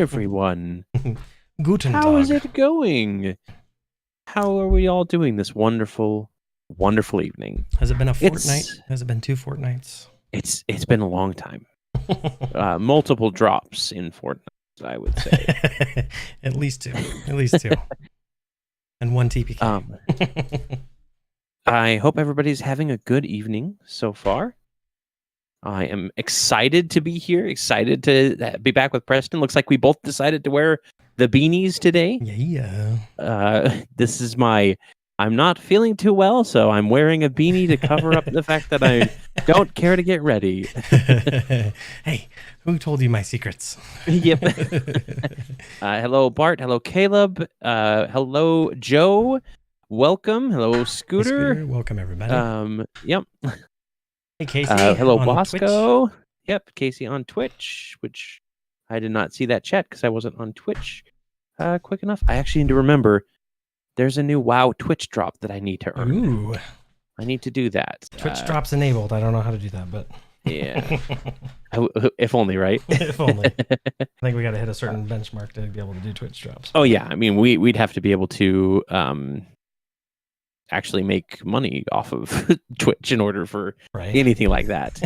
everyone. Guten How is Tag. it going? How are we all doing this wonderful, wonderful evening? Has it been a fortnight? Has it been 2 fortnights? It's been a long time. Multiple drops in fortnights, I would say. At least two. And 1 TPK. I hope everybody's having a good evening so far. I am excited to be here, excited to be back with Preston. Looks like we both decided to wear the beanies today. Yeah. This is I'm not feeling too well, so I'm wearing a beanie to cover up the fact that I don't care to get ready. Hey, who told you my secrets? Yep. Hello, Bart. Hello, Caleb. Hello, Joe. Welcome. Hello, Scooter. Hey, Scooter. Welcome, everybody. Yep. Hey, Casey. Hello, on Bosco. Twitch. Yep, Casey on Twitch, which I did not see that chat because I wasn't on Twitch quick enough. I actually need to remember there's a new WoW Twitch drop that I need to earn. Ooh. I need to do that. Twitch drops enabled. I don't know how to do that, but... Yeah. If only, right? If only. I think we got to hit a certain benchmark to be able to do Twitch drops. Oh, yeah. I mean, we'd have to be able to actually make money off of Twitch in order for anything like that.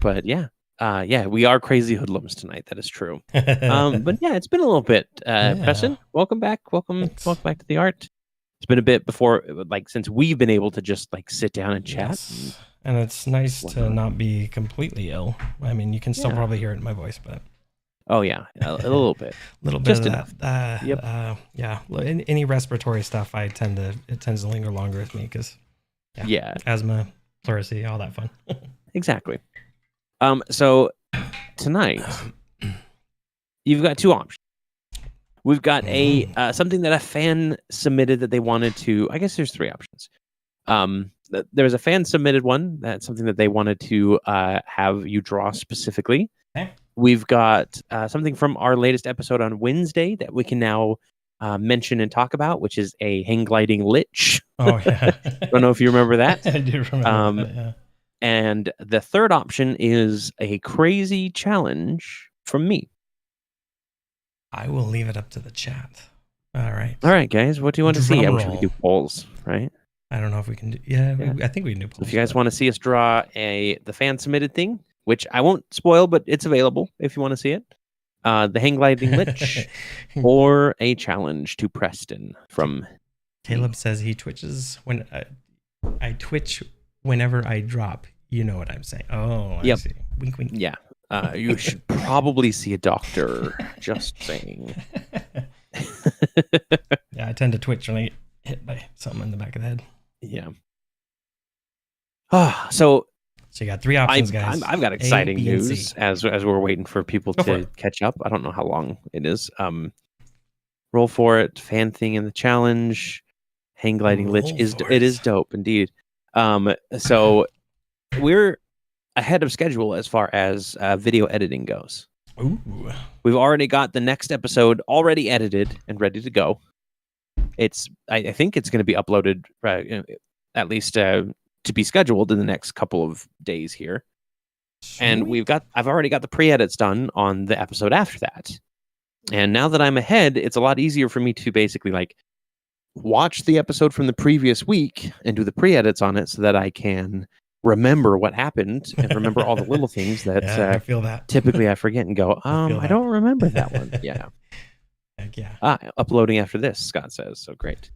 But yeah. We are crazy hoodlums tonight. That is true. But yeah, it's been a little bit. Preston, welcome back. Welcome back to the art. It's been a bit before, since we've been able to just sit down and chat. Yes. And it's nice to not be completely ill. I mean, you can still probably hear it in my voice, but. Oh yeah, a little bit. A little bit just of enough. That. Yeah. Any respiratory stuff, it tends to linger longer with me because. Yeah. Asthma, pleurisy, all that fun. Exactly. So tonight you've got 2 options. We've got something that a fan submitted that they wanted to. I guess there's 3 options. There was a fan submitted one that's something that they wanted to have you draw specifically. Okay. We've got something from our latest episode on Wednesday that we can now mention and talk about, which is a hang gliding lich. Oh yeah. Don't know if you remember that. I do remember that. Yeah. And the third option is a crazy challenge from me. I will leave it up to the chat. All right, guys. What do you want to see? I wish we could do polls, right? I don't know if we can do. Yeah. I think we can do polls. If you guys want to see us draw the fan submitted thing, which I won't spoil, but it's available if you want to see it. The hang gliding lich or a challenge to Preston from. Caleb says he twitches when I twitch whenever I drop. You know what I'm saying? Oh, I see. Wink, wink. Yeah. You should probably see a doctor. Just saying. Yeah, I tend to twitch when I get hit by something in the back of the head. Yeah. So you got 3 options, guys. I've got exciting news as we're waiting for people to catch up. I don't know how long it is. Roll for it. Fan thing in the challenge. Hang gliding lich is dope indeed. So we're ahead of schedule as far as video editing goes. Ooh. We've already got the next episode already edited and ready to go. I think it's going to be uploaded at least to be scheduled in the next couple of days here. Sweet. And I've already got the pre-edits done on the episode after that. And now that I'm ahead, it's a lot easier for me to basically watch the episode from the previous week and do the pre-edits on it so that I can remember what happened and remember all the little things that, I feel that. Typically I forget and go, I don't remember that one. Yeah. Heck yeah. Uploading after this, Scott says. So great.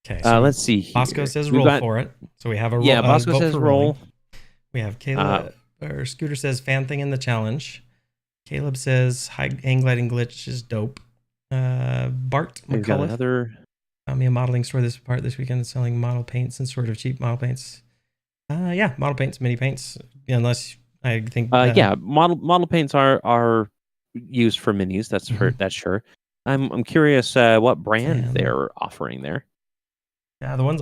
Okay. So let's see here. Bosco says roll for it. So we have a roll. Yeah, Bosco says roll. We have Caleb or Scooter says fan thing in the challenge. Caleb says hang gliding glitch is dope. Bart We've got another. Found me a modeling store this weekend selling model paints and sort of cheap model paints. Model paints, mini paints. Unless I think. Model paints are used for minis. That's sure. I'm curious what brand they're offering there. Yeah, the ones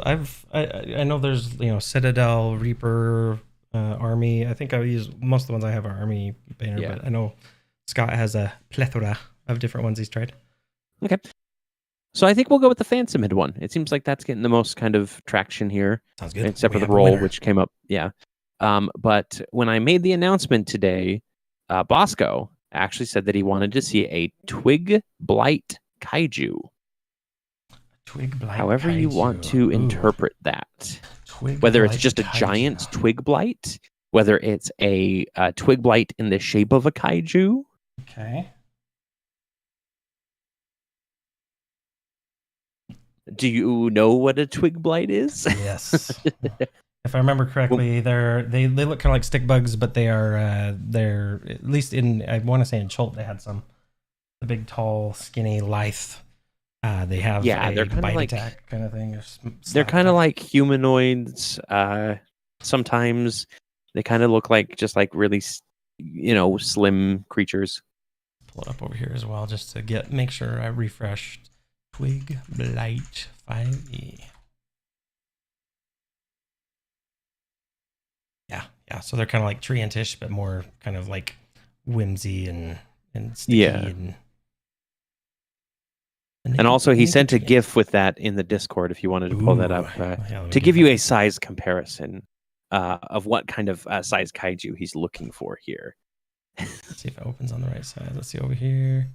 I know there's Citadel, Reaper, Army. I think I use most of the ones I have are Army painter, but I know Scott has a plethora of different ones he's tried. Okay. So I think we'll go with the fan submitted one. It seems like that's getting the most kind of traction here. Sounds good. Except for the roll, which came up. Yeah. But when I made the announcement today, Bosco actually said that he wanted to see a twig blight kaiju. Twig blight However kaiju. you want to interpret that. Twig whether it's blight just a kaiju. giant twig blight, whether it's a twig blight in the shape of a kaiju. Okay. Do you know what a twig blight is? Yes. If I remember correctly, they look kind of like stick bugs, but they're at least in, I want to say in Chult they had some, the big tall skinny lithe. They have they're a bite like, attack kind of thing. They're kind of like humanoids. Sometimes they kind of look like just like really, slim creatures. Pull it up over here as well, just to make sure I refreshed. Twig blight 5e. Yeah. So they're kind of like treant-ish, but more kind of like whimsy and sticky and also, he sent a GIF with that in the Discord if you wanted to pull that up to give you a size comparison of what kind of size kaiju he's looking for here. Let's see if it opens on the right side. Let's see over here.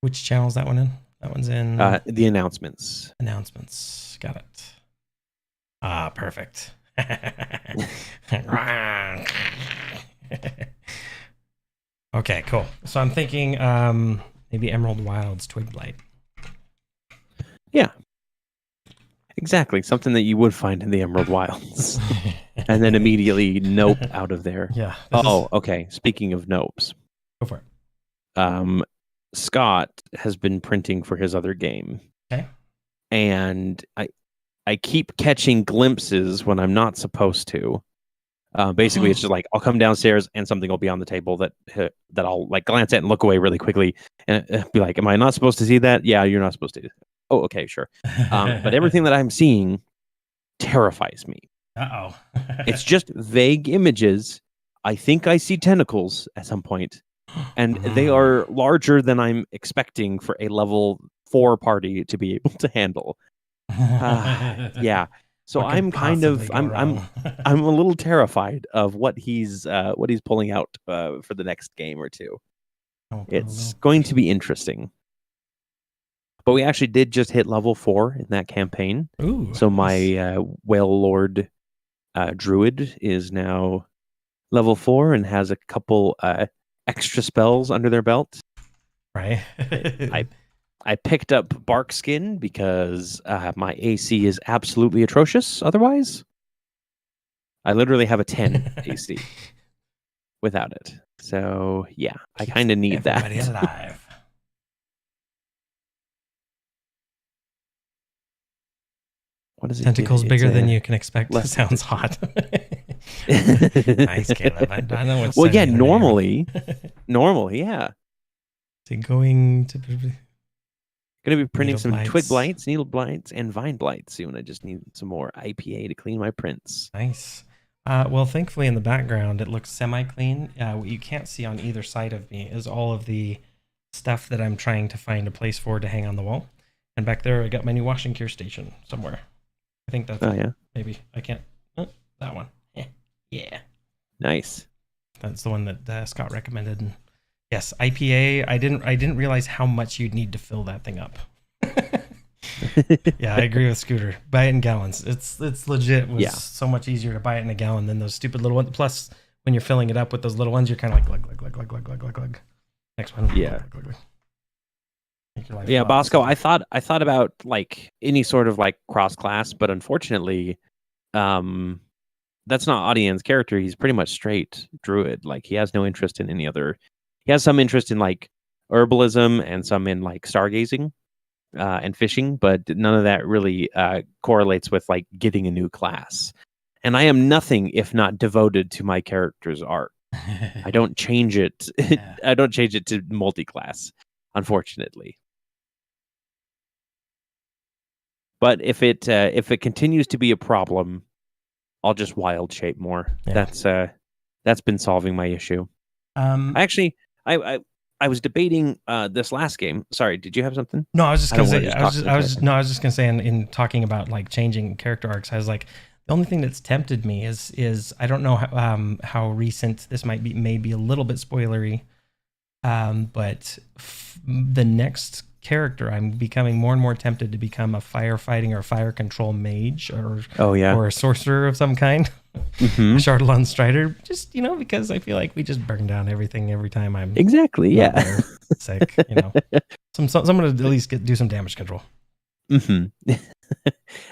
Which channel is that one in? That one's in the announcements. Announcements. Got it. Perfect. Okay, cool. So I'm thinking maybe Emerald Wild's Twig Blight. Yeah. Exactly. Something that you would find in the Emerald Wilds. And then immediately nope out of there. Yeah. Okay. Speaking of nopes. Go for it. Scott has been printing for his other game. Okay. And I keep catching glimpses when I'm not supposed to. Basically, it's just like I'll come downstairs and something will be on the table that I'll like glance at and look away really quickly and be like, "Am I not supposed to see that?" Yeah, you're not supposed to. Oh, okay, sure. But everything that I'm seeing terrifies me. It's just vague images. I think I see tentacles at some point, and they are larger than I'm expecting for a level 4 party to be able to handle. Yeah. So I'm kind of I'm a little terrified of what he's pulling out for the next game or two. It's going to be interesting. But we actually did just hit level 4 in that campaign. Ooh, so my Whale Lord Druid is now level 4 and has a couple extra spells under their belt. Right. I picked up Bark Skin because my AC is absolutely atrocious otherwise. I literally have a 10 AC without it. So, yeah, I kind of need that. Alive. What is it? Tentacles bigger than you can expect. That sounds hot. Nice, Caleb. I know what's well, yeah, normally, yeah. So going to be printing some blights. twig blights, needle blights, and vine blights soon. I just need some more IPA to clean my prints. Nice. Well, thankfully in the background, it looks semi-clean. What you can't see on either side of me is all of the stuff that I'm trying to find a place for to hang on the wall. And back there, I got my new washing cure station somewhere. I think that's maybe I can't. That one. Yeah. Nice. That's the one that Scott recommended. And yes, IPA. I didn't realize how much you'd need to fill that thing up. Yeah, I agree with Scooter. Buy it in gallons. It's legit. It was so much easier to buy it in a gallon than those stupid little ones. Plus, when you're filling it up with those little ones, you're kind of like glug. Next one. Yeah. Glug. Yeah, Bosco, I thought about like any sort of like cross class, but unfortunately, that's not Audien's character. He's pretty much straight druid. Like he has no interest in any other. He has some interest in like herbalism and some in like stargazing and fishing, but none of that really correlates with like getting a new class. And I am nothing if not devoted to my character's art. I don't change it. I don't change it to multi-class, unfortunately. But if it continues to be a problem, I'll just wild shape more. Yeah. That's been solving my issue. I was debating this last game. Sorry, did you have something? No, I was just gonna say. I was just gonna say in talking about like changing character arcs, I was like, the only thing that's tempted me is I don't know how recent this might be, maybe a little bit spoilery, But the next character, I'm becoming more and more tempted to become a firefighting or fire control mage or a sorcerer of some kind. Mm-hmm. A Chardalon Strider, just because I feel like we just burn down everything every time I'm Yeah. sick. Someone to at least do some damage control. Mm-hmm.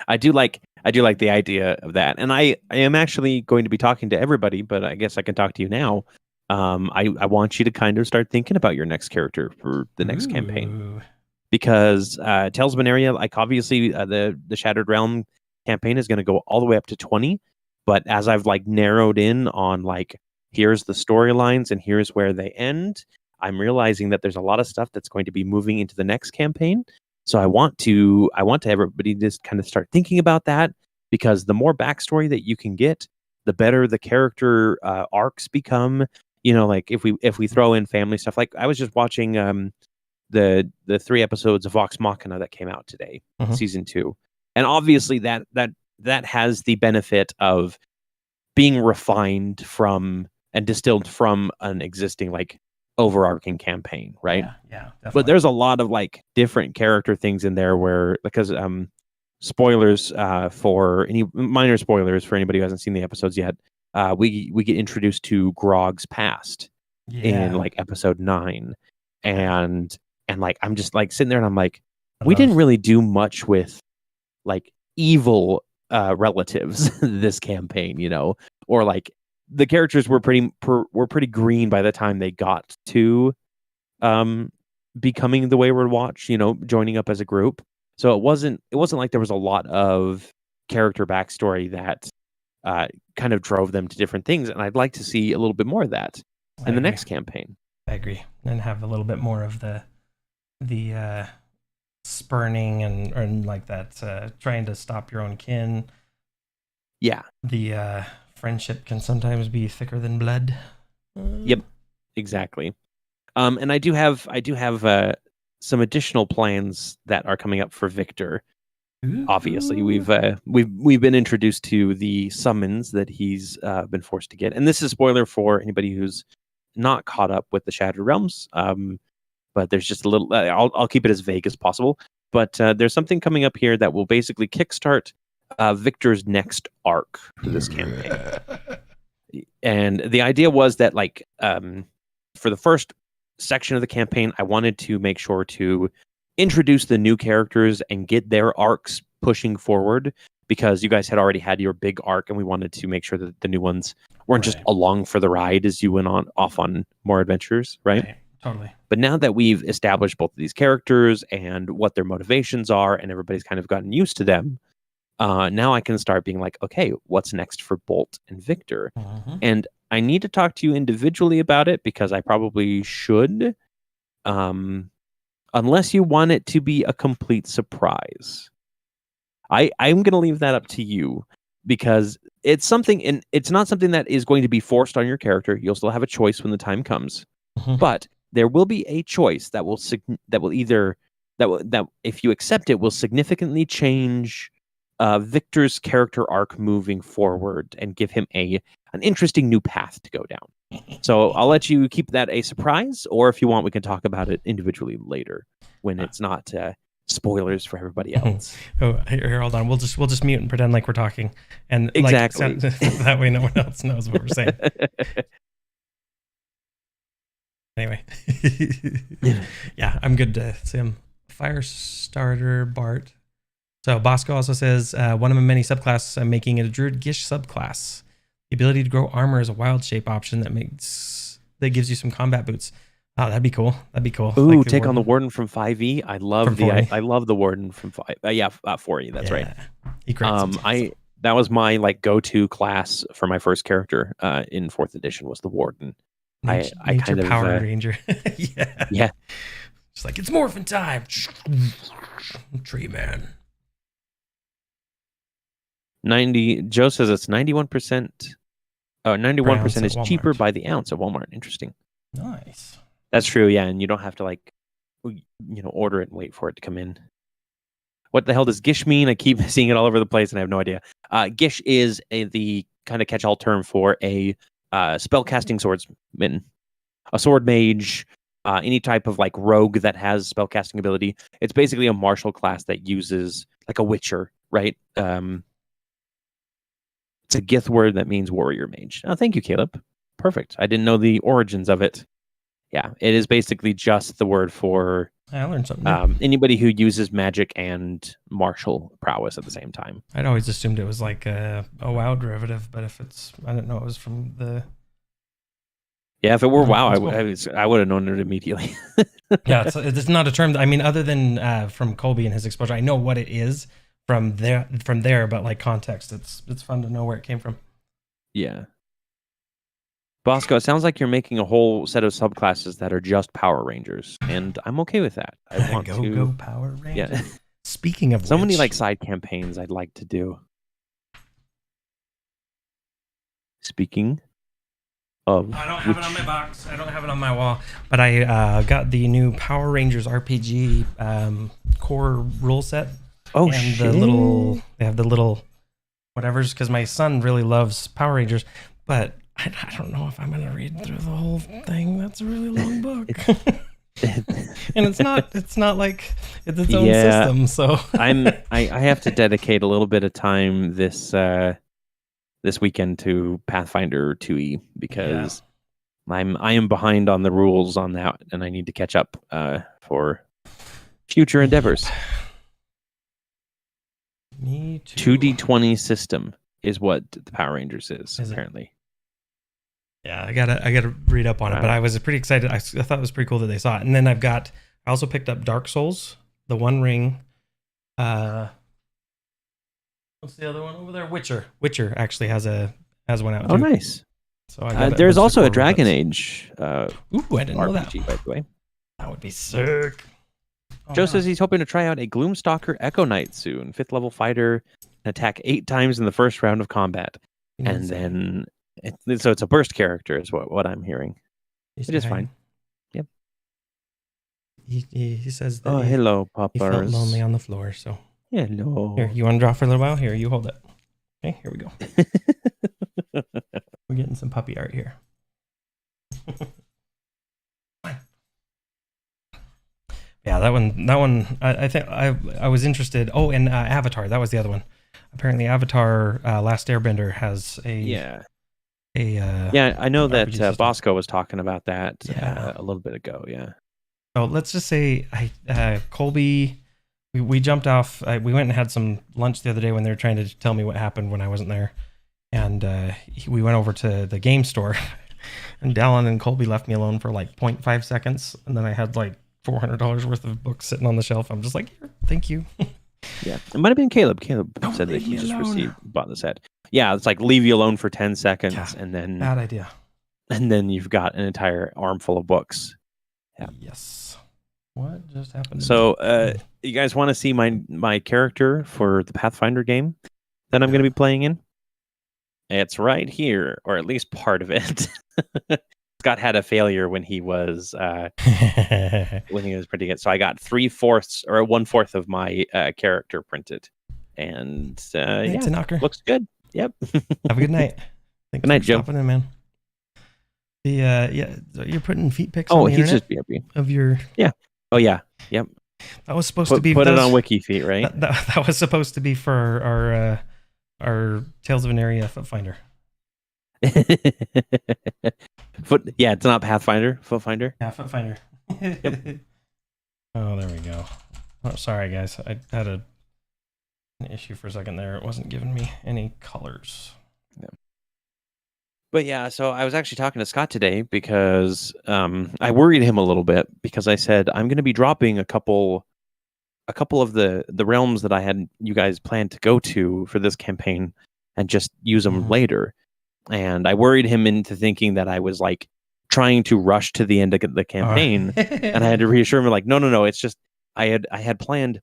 I do like the idea of that, and I am actually going to be talking to everybody, but I guess I can talk to you now. I want you to kind of start thinking about your next character for the next campaign, because Tales of Aneria, like obviously the Shattered Realm campaign is going to go all the way up to 20, but as I've like narrowed in on like here's the storylines and here's where they end, I'm realizing that there's a lot of stuff that's going to be moving into the next campaign. So I want everybody just kind of start thinking about that, because the more backstory that you can get, the better the character arcs become. Like if we throw in family stuff, like I was just watching the 3 episodes of Vox Machina that came out today, season 2, and obviously that has the benefit of being refined from and distilled from an existing like overarching campaign, right? Yeah, definitely. But there's a lot of like different character things in there because spoilers for any minor spoilers for anybody who hasn't seen the episodes yet, we get introduced to Grog's past in like episode 9, and like I'm just like sitting there and I'm like, we didn't really do much with like evil relatives this campaign, or like the characters were pretty green by the time they got to becoming the Wayward Watch, joining up as a group. So it wasn't like there was a lot of character backstory that kind of drove them to different things, and I'd like to see a little bit more of that in the next campaign. I agree, and have a little bit more of the spurning and like that trying to stop your own kin. Yeah, the friendship can sometimes be thicker than blood. Yep, exactly. And I do have some additional plans that are coming up for Victor. Ooh. Obviously, we've been introduced to the summons that he's been forced to get, and this is spoiler for anybody who's not caught up with the Shattered Realms. But there's just a little. I'll keep it as vague as possible. But there's something coming up here that will basically kickstart Victor's next arc for this campaign. And the idea was that, like, for the first section of the campaign, I wanted to make sure to introduce the new characters and get their arcs pushing forward, because you guys had already had your big arc, and we wanted to make sure that the new ones weren't just along for the ride as you went off on more adventures, right? Totally. But now that we've established both of these characters and what their motivations are, and everybody's kind of gotten used to them, now I can start being like, okay, what's next for Bolt and Victor? And I need to talk to you individually about it, because I probably should, unless you want it to be a complete surprise. I'm going to leave that up to you, because it's something, and it's not something that is going to be forced on your character. You'll still have a choice when the time comes, but there will be a choice that will if you accept it, will significantly change Victor's character arc moving forward and give him an interesting new path to go down. So I'll let you keep that a surprise, or if you want, we can talk about it individually later when it's not spoilers for everybody else. Here, hold on. We'll just mute and pretend like we're talking, and exactly that way no one else knows what we're saying. Anyway, yeah, I'm good to see him. Fire starter Bart. So Bosco also says one of the many subclasses I'm making it a Druid Gish subclass. The ability to grow armor is a wild shape option that gives you some combat boots. Oh, that'd be cool. Ooh, take on the Warden from 5e. I love the Warden from 5. 4e. That's right. That was my like go-to class for my first character in 4th edition was the Warden. I kind of Power Ranger. Yeah. It's like, it's morphin' time. Tree man. 90. Joe says it's 91%. 91% is cheaper by the ounce at Walmart. Interesting. Nice. That's true. Yeah, and you don't have to like, order it and wait for it to come in. What the hell does Gish mean? I keep seeing it all over the place, and I have no idea. Gish is the kind of catch-all term for a spell-casting swordsman, a sword mage, any type of like rogue that has spellcasting ability. It's basically a martial class that uses like a witcher, right? It's a Gith word that means warrior mage. Oh, thank you, Caleb. Perfect. I didn't know the origins of it. Yeah, it is basically just the word for I learned something new. Anybody who uses magic and martial prowess at the same time. I'd always assumed it was like a WoW derivative, but if it's, I didn't know it was from the. Yeah, if it were WoW, I would have known it immediately. Yeah, it's not a term. I mean, other than from Colby and his exposure, I know what it is from there, but like context, it's fun to know where it came from. Yeah. Bosco, it sounds like you're making a whole set of subclasses that are just Power Rangers, and I'm okay with that. I want go Power Rangers. Yeah. Speaking of so many like side campaigns I'd like to do. Speaking of, I don't have it on my box. I don't have it on my wall, but I got the new Power Rangers RPG core rule set. Oh, and shit! They have the little whatevers because my son really loves Power Rangers, but I don't know if I'm going to read through the whole thing. That's a really long book. And it's not like it's its own system. So I have to dedicate a little bit of time this weekend to Pathfinder 2e because I am behind on the rules on that, and I need to catch up for future endeavors. Me too. 2d20 system is what the Power Rangers is apparently. Yeah, I gotta read up on it, but I was pretty excited. I thought it was pretty cool that they saw it. And then I also picked up Dark Souls, the One Ring. What's the other one over there? Witcher actually has one out too. Oh, nice. So there's also a Dragon Age. Ooh, I didn't know that. By the way, that would be sick. Joe says he's hoping to try out a Gloomstalker Echo Knight soon. 5th level fighter, attack 8 times in the first round of combat, and then. So it's a burst character is what I'm hearing. It is fine. Yep. He says that hello, Poppers. He felt lonely on the floor, so hello. Here, you want to draw for a little while? Here, you hold it. Okay, here we go. We're getting some puppy art here. Yeah, that one. I think I was interested. Oh, and Avatar. That was the other one. Apparently, Avatar: Last Airbender has a I know that Bosco was talking about that a little bit ago. Yeah. So let's just say Colby, we jumped off. We went and had some lunch the other day when they were trying to tell me what happened when I wasn't there, and we went over to the game store, and Dallin and Colby left me alone for like 0.5 seconds, and then I had like $400 worth of books sitting on the shelf. I'm just like, here, thank you. Yeah, it might have been Caleb. Caleb said that he just bought the set. Yeah, it's like leave you alone for 10 seconds, and then bad idea. And then you've got an entire armful of books. Yeah. Yes. What just happened? So, you guys want to see my character for the Pathfinder game that I'm going to be playing in? It's right here, or at least part of it. Scott had a failure when he was pretty good. So I got 3/4 or 1/4 of my character printed, and it's a knocker. Looks good. Yep. Have a good night. Good night, Joe. In, man. You're putting feet pics. On the he's internet just BRB. Of your Oh yeah. Yep. That was supposed to be put it on WikiFeet, right? That was supposed to be for our Tales of Aneria foot finder. It's not Pathfinder, foot finder. Yeah, foot finder. Yep. Oh, there we go. Oh, sorry guys, I had an issue for a second there. It wasn't giving me any colors. Yeah. But yeah, so I was actually talking to Scott today because I worried him a little bit because I said I'm going to be dropping a couple of the realms that I had you guys planned to go to for this campaign and just use them later. And I worried him into thinking that I was like trying to rush to the end of the campaign. And I had to reassure him like, no, it's just I had planned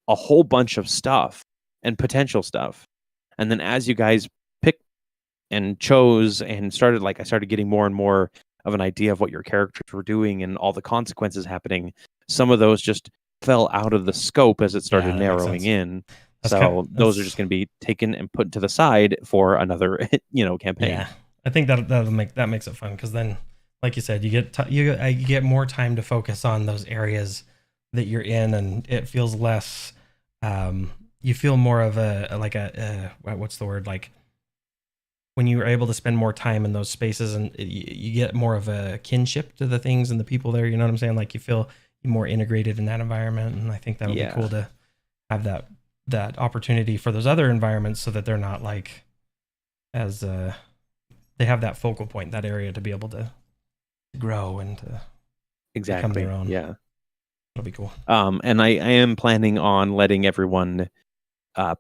a whole bunch of stuff and potential stuff. And then as you guys picked and chose and started, like I started getting more and more of an idea of what your characters were doing and all the consequences happening, some of those just fell out of the scope as it started narrowing in. Those are just going to be taken and put to the side for another, campaign. Yeah, I think that makes it fun because then like you said, you get more time to focus on those areas that you're in, and it feels less. You feel more of what's the word, like when you're able to spend more time in those spaces, and you get more of a kinship to the things and the people there. You know what I'm saying? Like you feel more integrated in that environment, and I think that'll be cool to have that opportunity for those other environments, so that they're not like as they have that focal point, that area to be able to grow and to become their own. Yeah, it'll be cool. And I am planning on letting everyone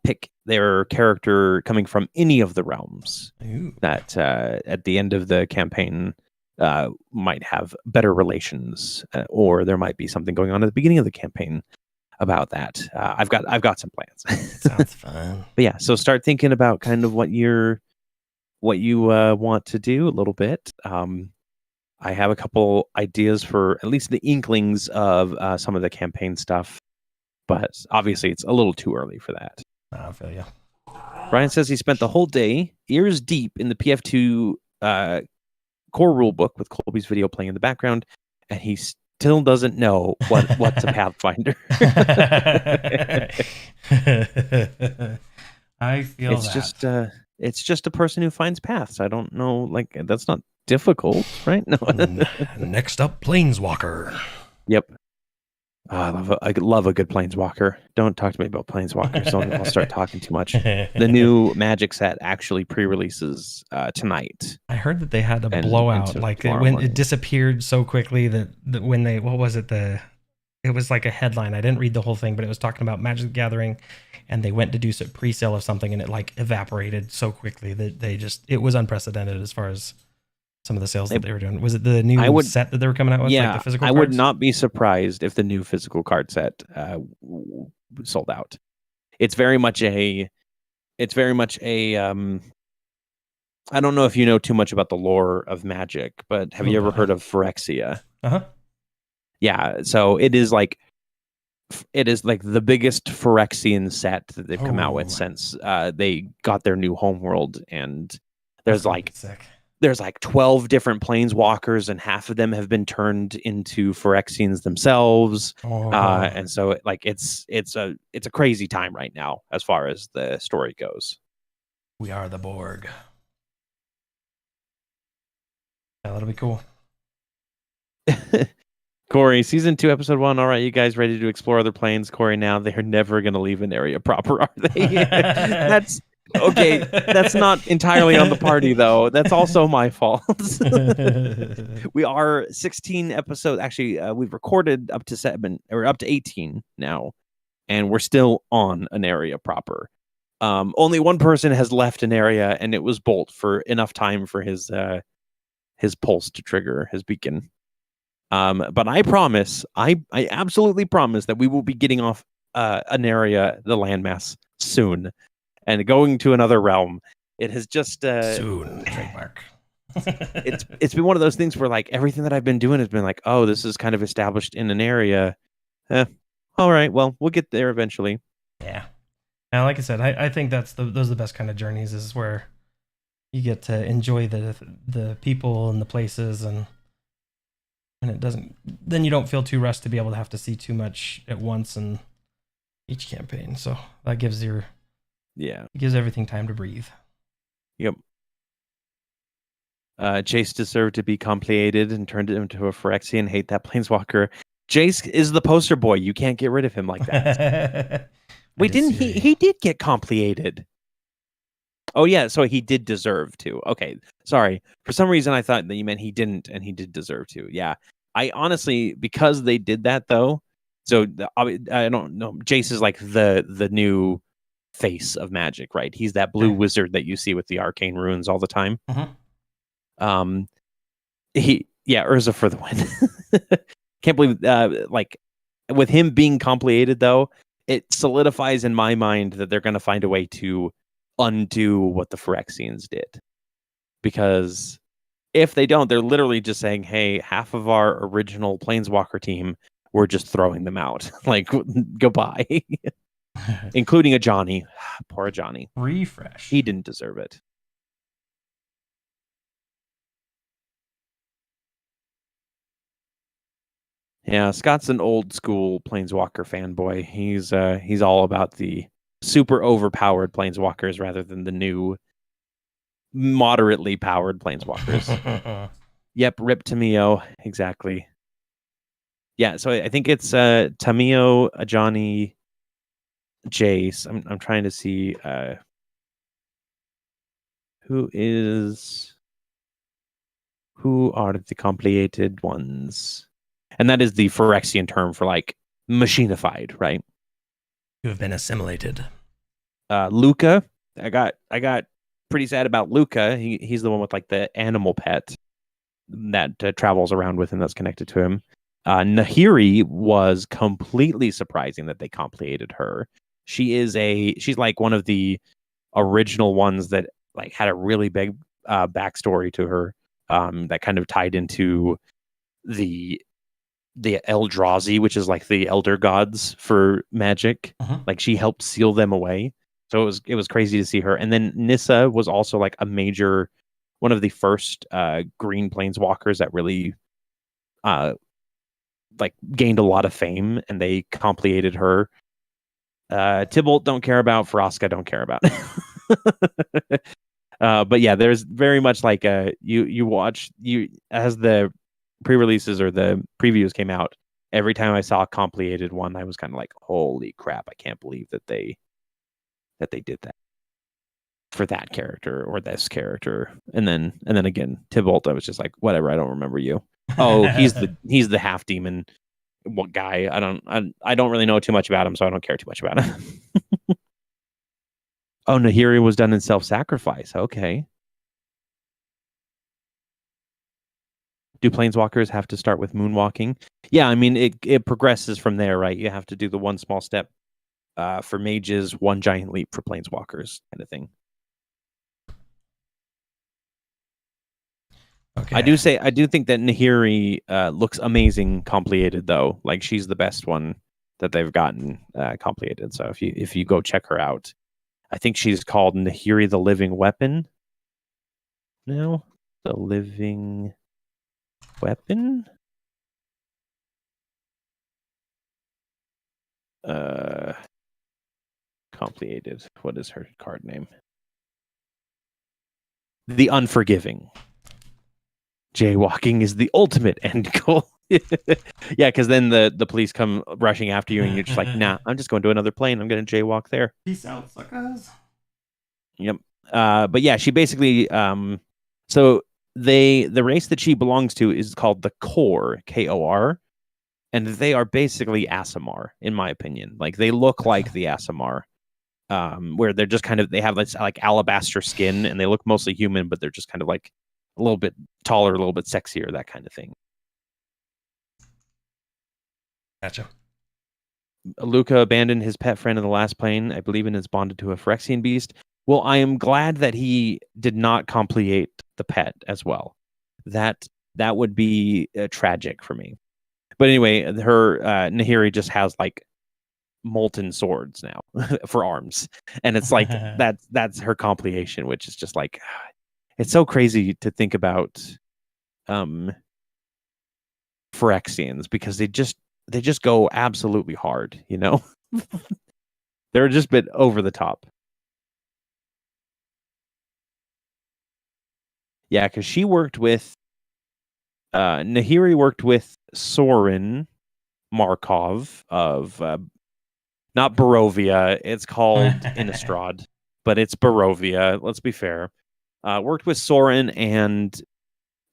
pick their character coming from any of the realms. Ooh. That at the end of the campaign might have better relations, or there might be something going on at the beginning of the campaign about that. I've got some plans. Sounds fun. But yeah, so start thinking about kind of what you want to do a little bit. I have a couple ideas for at least the inklings of some of the campaign stuff, but obviously it's a little too early for that. I feel you. Brian says he spent the whole day ears deep in the PF2 core rulebook with Colby's video playing in the background, and he still doesn't know what's a Pathfinder. I feel it's just a person who finds paths. I don't know, like that's not difficult, right? No. Next up, Planeswalker. Yep. I love a good Planeswalker. Don't talk to me about Planeswalkers. I'll start talking too much. The new Magic set actually pre-releases tonight. I heard that they had a blowout. Like it disappeared so quickly that when they, what was it? It was like a headline. I didn't read the whole thing, but it was talking about Magic the Gathering, and they went to do some pre-sale of something, and it like evaporated so quickly that it was unprecedented as far as some of the sales that they were doing. Was it the new set that they were coming out with? Yeah, like the physical I cards? would not be surprised if the new physical card set sold out. It's very much a I don't know if you know too much about the lore of Magic, but have you ever heard of Phyrexia? Uh-huh. Yeah, so it is like the biggest Phyrexian set that they've come out with since they got their new homeworld, and there's there's 12 different planeswalkers, and half of them have been turned into Phyrexians themselves. And so it's a crazy time right now as far as the story goes. We are the Borg. Yeah, that'll be cool. Cory, season 2, episode 1. All right, you guys ready to explore other planes? Cory, now they're never going to leave Aneria proper, are they? That's okay. That's not entirely on the party, though. That's also my fault. We are 16 episodes. Actually, we've recorded up to 18 now, and we're still on Aneria proper. Only one person has left Aneria, and it was Bolt for enough time for his pulse to trigger his beacon. But I promise, I absolutely promise that we will be getting off Aneria, the landmass, soon, and going to another realm. It has just soon trademark. It's been one of those things where like everything that I've been doing has been like, oh, this is kind of established in an area. All right, well, we'll get there eventually. Yeah. Now, like I said, I think those are the best kind of journeys. Is where you get to enjoy the people and the places, and it doesn't. Then you don't feel too rushed to be able to have to see too much at once in each campaign. So that gives it gives everything time to breathe. Yep. Jace deserved to be compleated and turned into a Phyrexian. Hate that planeswalker. Jace is the poster boy. You can't get rid of him like that. Wait, didn't he did get compleated? Oh yeah, so he did deserve to. Okay, sorry. For some reason, I thought that you meant he didn't, and he did deserve to. Yeah, I honestly, because they did that though. So I don't know. Jace is like the new face of Magic, right? He's that blue wizard that you see with the arcane runes all the time. Mm-hmm. Urza for the win. Can't believe like with him being compleated though, it solidifies in my mind that they're going to find a way to undo what the Phyrexians did. Because if they don't, they're literally just saying, hey, half of our original Planeswalker team, we're just throwing them out. Like, goodbye. Including a Johnny. Poor Johnny. Refresh. He didn't deserve it. Yeah, Scott's an old school Planeswalker fanboy. He's all about the super overpowered Planeswalkers rather than the new moderately powered Planeswalkers. Yep, Rip Tamio, exactly. Yeah, so I think it's Tamio, Ajani, Jace. I'm trying to see who are the complicated ones. And that is the Phyrexian term for like machinified, right? You have been assimilated. Luca, I got pretty sad about Luca. He's the one with like the animal pet that travels around with him that's connected to him. Nahiri was completely surprising that they complicated her. She's like one of the original ones that like had a really big backstory to her that kind of tied into the Eldrazi, which is like the elder gods for Magic. Like she helped seal them away. So it was crazy to see her. And then Nissa was also like a major, one of the first green planeswalkers that really like gained a lot of fame, and they complicated her. Tybalt don't care about, Froska don't care about. But yeah, there's very much like you watch as the pre-releases or the previews came out. Every time I saw a complicated one, I was kind of like, "Holy crap! I can't believe that they did that for that character or this character." And then again, Tybalt, I was just like, "Whatever, I don't remember you." Oh, he's the half demon guy. I don't really know too much about him, so I don't care too much about him. Oh, Nahiri was done in self-sacrifice. Okay. Do planeswalkers have to start with moonwalking? Yeah, I mean it progresses from there, right? You have to do the one small step for mages, one giant leap for planeswalkers, kind of thing. Okay. I do think that Nahiri looks amazing complicated though. Like she's the best one that they've gotten complicated. So if you go check her out, I think she's called Nahiri the Living Weapon. No, the Living Weapon. Complicated. What is her card name? The Unforgiving. Jaywalking is the ultimate end goal. Yeah, because then the police come rushing after you, and you're just like, nah, I'm just going to another plane. I'm going to jaywalk there. Peace out, suckers. Yep. But yeah, she basically so the race that she belongs to is called the Kor, Kor, and they are basically Aasimar, in my opinion. Like they look like the Aasimar. Where they're just kind of, they have this like alabaster skin and they look mostly human, but they're just kind of like a little bit taller, a little bit sexier, that kind of thing. Gotcha. Luca abandoned his pet friend in the last plane, I believe, and is bonded to a Phyrexian beast. Well, I am glad that he did not complicate the pet as well. That would be tragic for me. But anyway, her Nahiri just has like molten swords now for arms, and it's like that's her complication, which is just like, it's so crazy to think about Phyrexians, because they just go absolutely hard, you know. They're just a bit over the top. Yeah, because she worked with Nahiri worked with Sorin Markov of not Barovia. It's called Innistrad, but it's Barovia. Let's be fair. Worked with Sorin and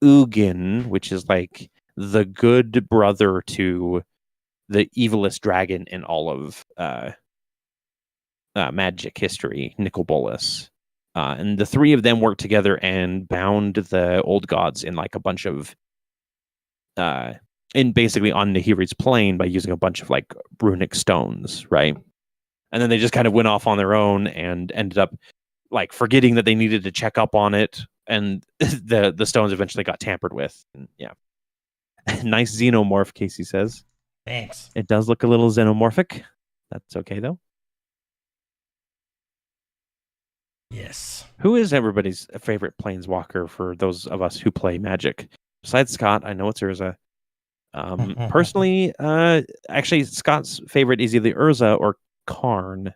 Ugin, which is like the good brother to the evilest dragon in all of Magic history, Nicol Bolas. And the three of them worked together and bound the old gods in like a bunch of in basically on Nahiri's plane by using a bunch of like runic stones, right? And then they just kind of went off on their own and ended up like forgetting that they needed to check up on it, and the stones eventually got tampered with. And yeah. Nice xenomorph, Casey says. Thanks. It does look a little xenomorphic. That's okay though. Yes. Who is everybody's favorite planeswalker for those of us who play Magic? Besides Scott, I know it's Urza. Personally, actually, Scott's favorite is either Urza or Karn.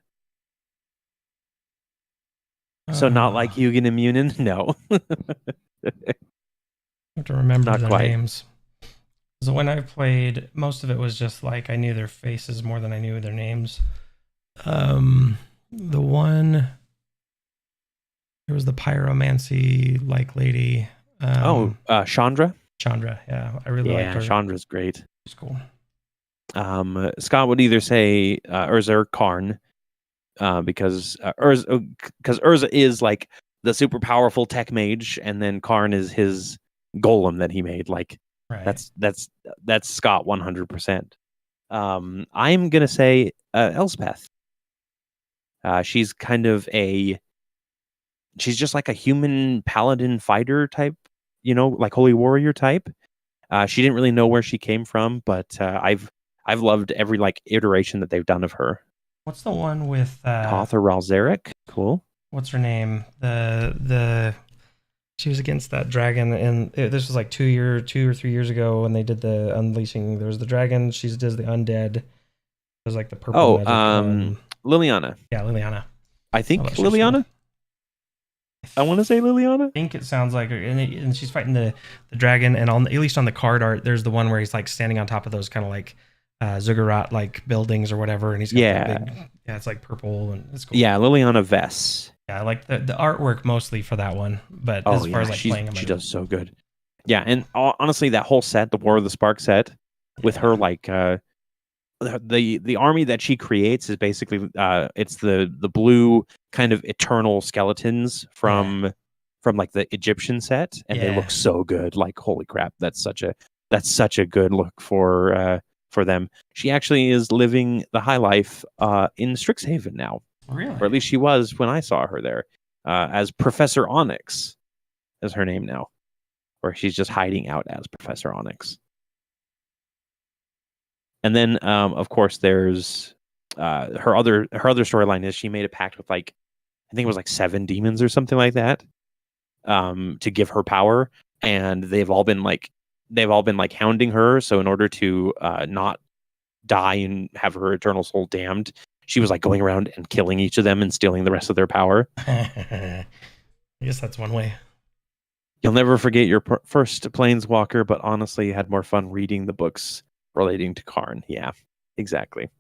So not like Hugin and Munin, no. I have to remember Not their quite. names. So when I played, most of it was just like I knew their faces more than I knew their names. The one there was the pyromancy like lady. Chandra. Chandra, yeah, I really liked her. Chandra's great. She's cool. Scott would either say Urza or Karn, because Urza is like the super powerful tech mage, and then Karn is his golem that he made. Like Right. that's Scott 100%. I'm gonna say Elspeth. She's kind of she's just like a human paladin fighter type, like holy warrior type. She didn't really know where she came from, but I've loved every like iteration that they've done of her. What's the one with Toth or Ralzeric? Cool. What's her name? The she was against that dragon, and this was like 2 or 3 years ago when they did the unleashing. There was the dragon. She does the undead. It was like the purple. Liliana. Yeah, Liliana. I think Liliana. I want to say Liliana. I think it sounds like her, and she's fighting the dragon. And at least on the card art, there's the one where he's like standing on top of those kind of like ziggurat like buildings or whatever, and he's got it's like purple and it's cool. Yeah, Liliana Vess. Yeah, I like the artwork mostly for that one, but as far as like playing them, she does so good. Yeah, and honestly, that whole set, the War of the Spark set, with her like the army that she creates is basically it's the blue kind of eternal skeletons from like the Egyptian set, and they look so good. Like holy crap, that's such a good look for them. She actually is living the high life in Strixhaven now. Really? Or at least she was when I saw her there, as Professor Onyx is her name now, or she's just hiding out as Professor Onyx. And then, of course, there's her other storyline is she made a pact with like I think it was like 7 demons or something like that, to give her power, and they've all been like hounding her. So in order to not die and have her eternal soul damned, she was like going around and killing each of them and stealing the rest of their power. I guess that's one way. You'll never forget your first Planeswalker, but honestly, you had more fun reading the books relating to Karn. Yeah, exactly.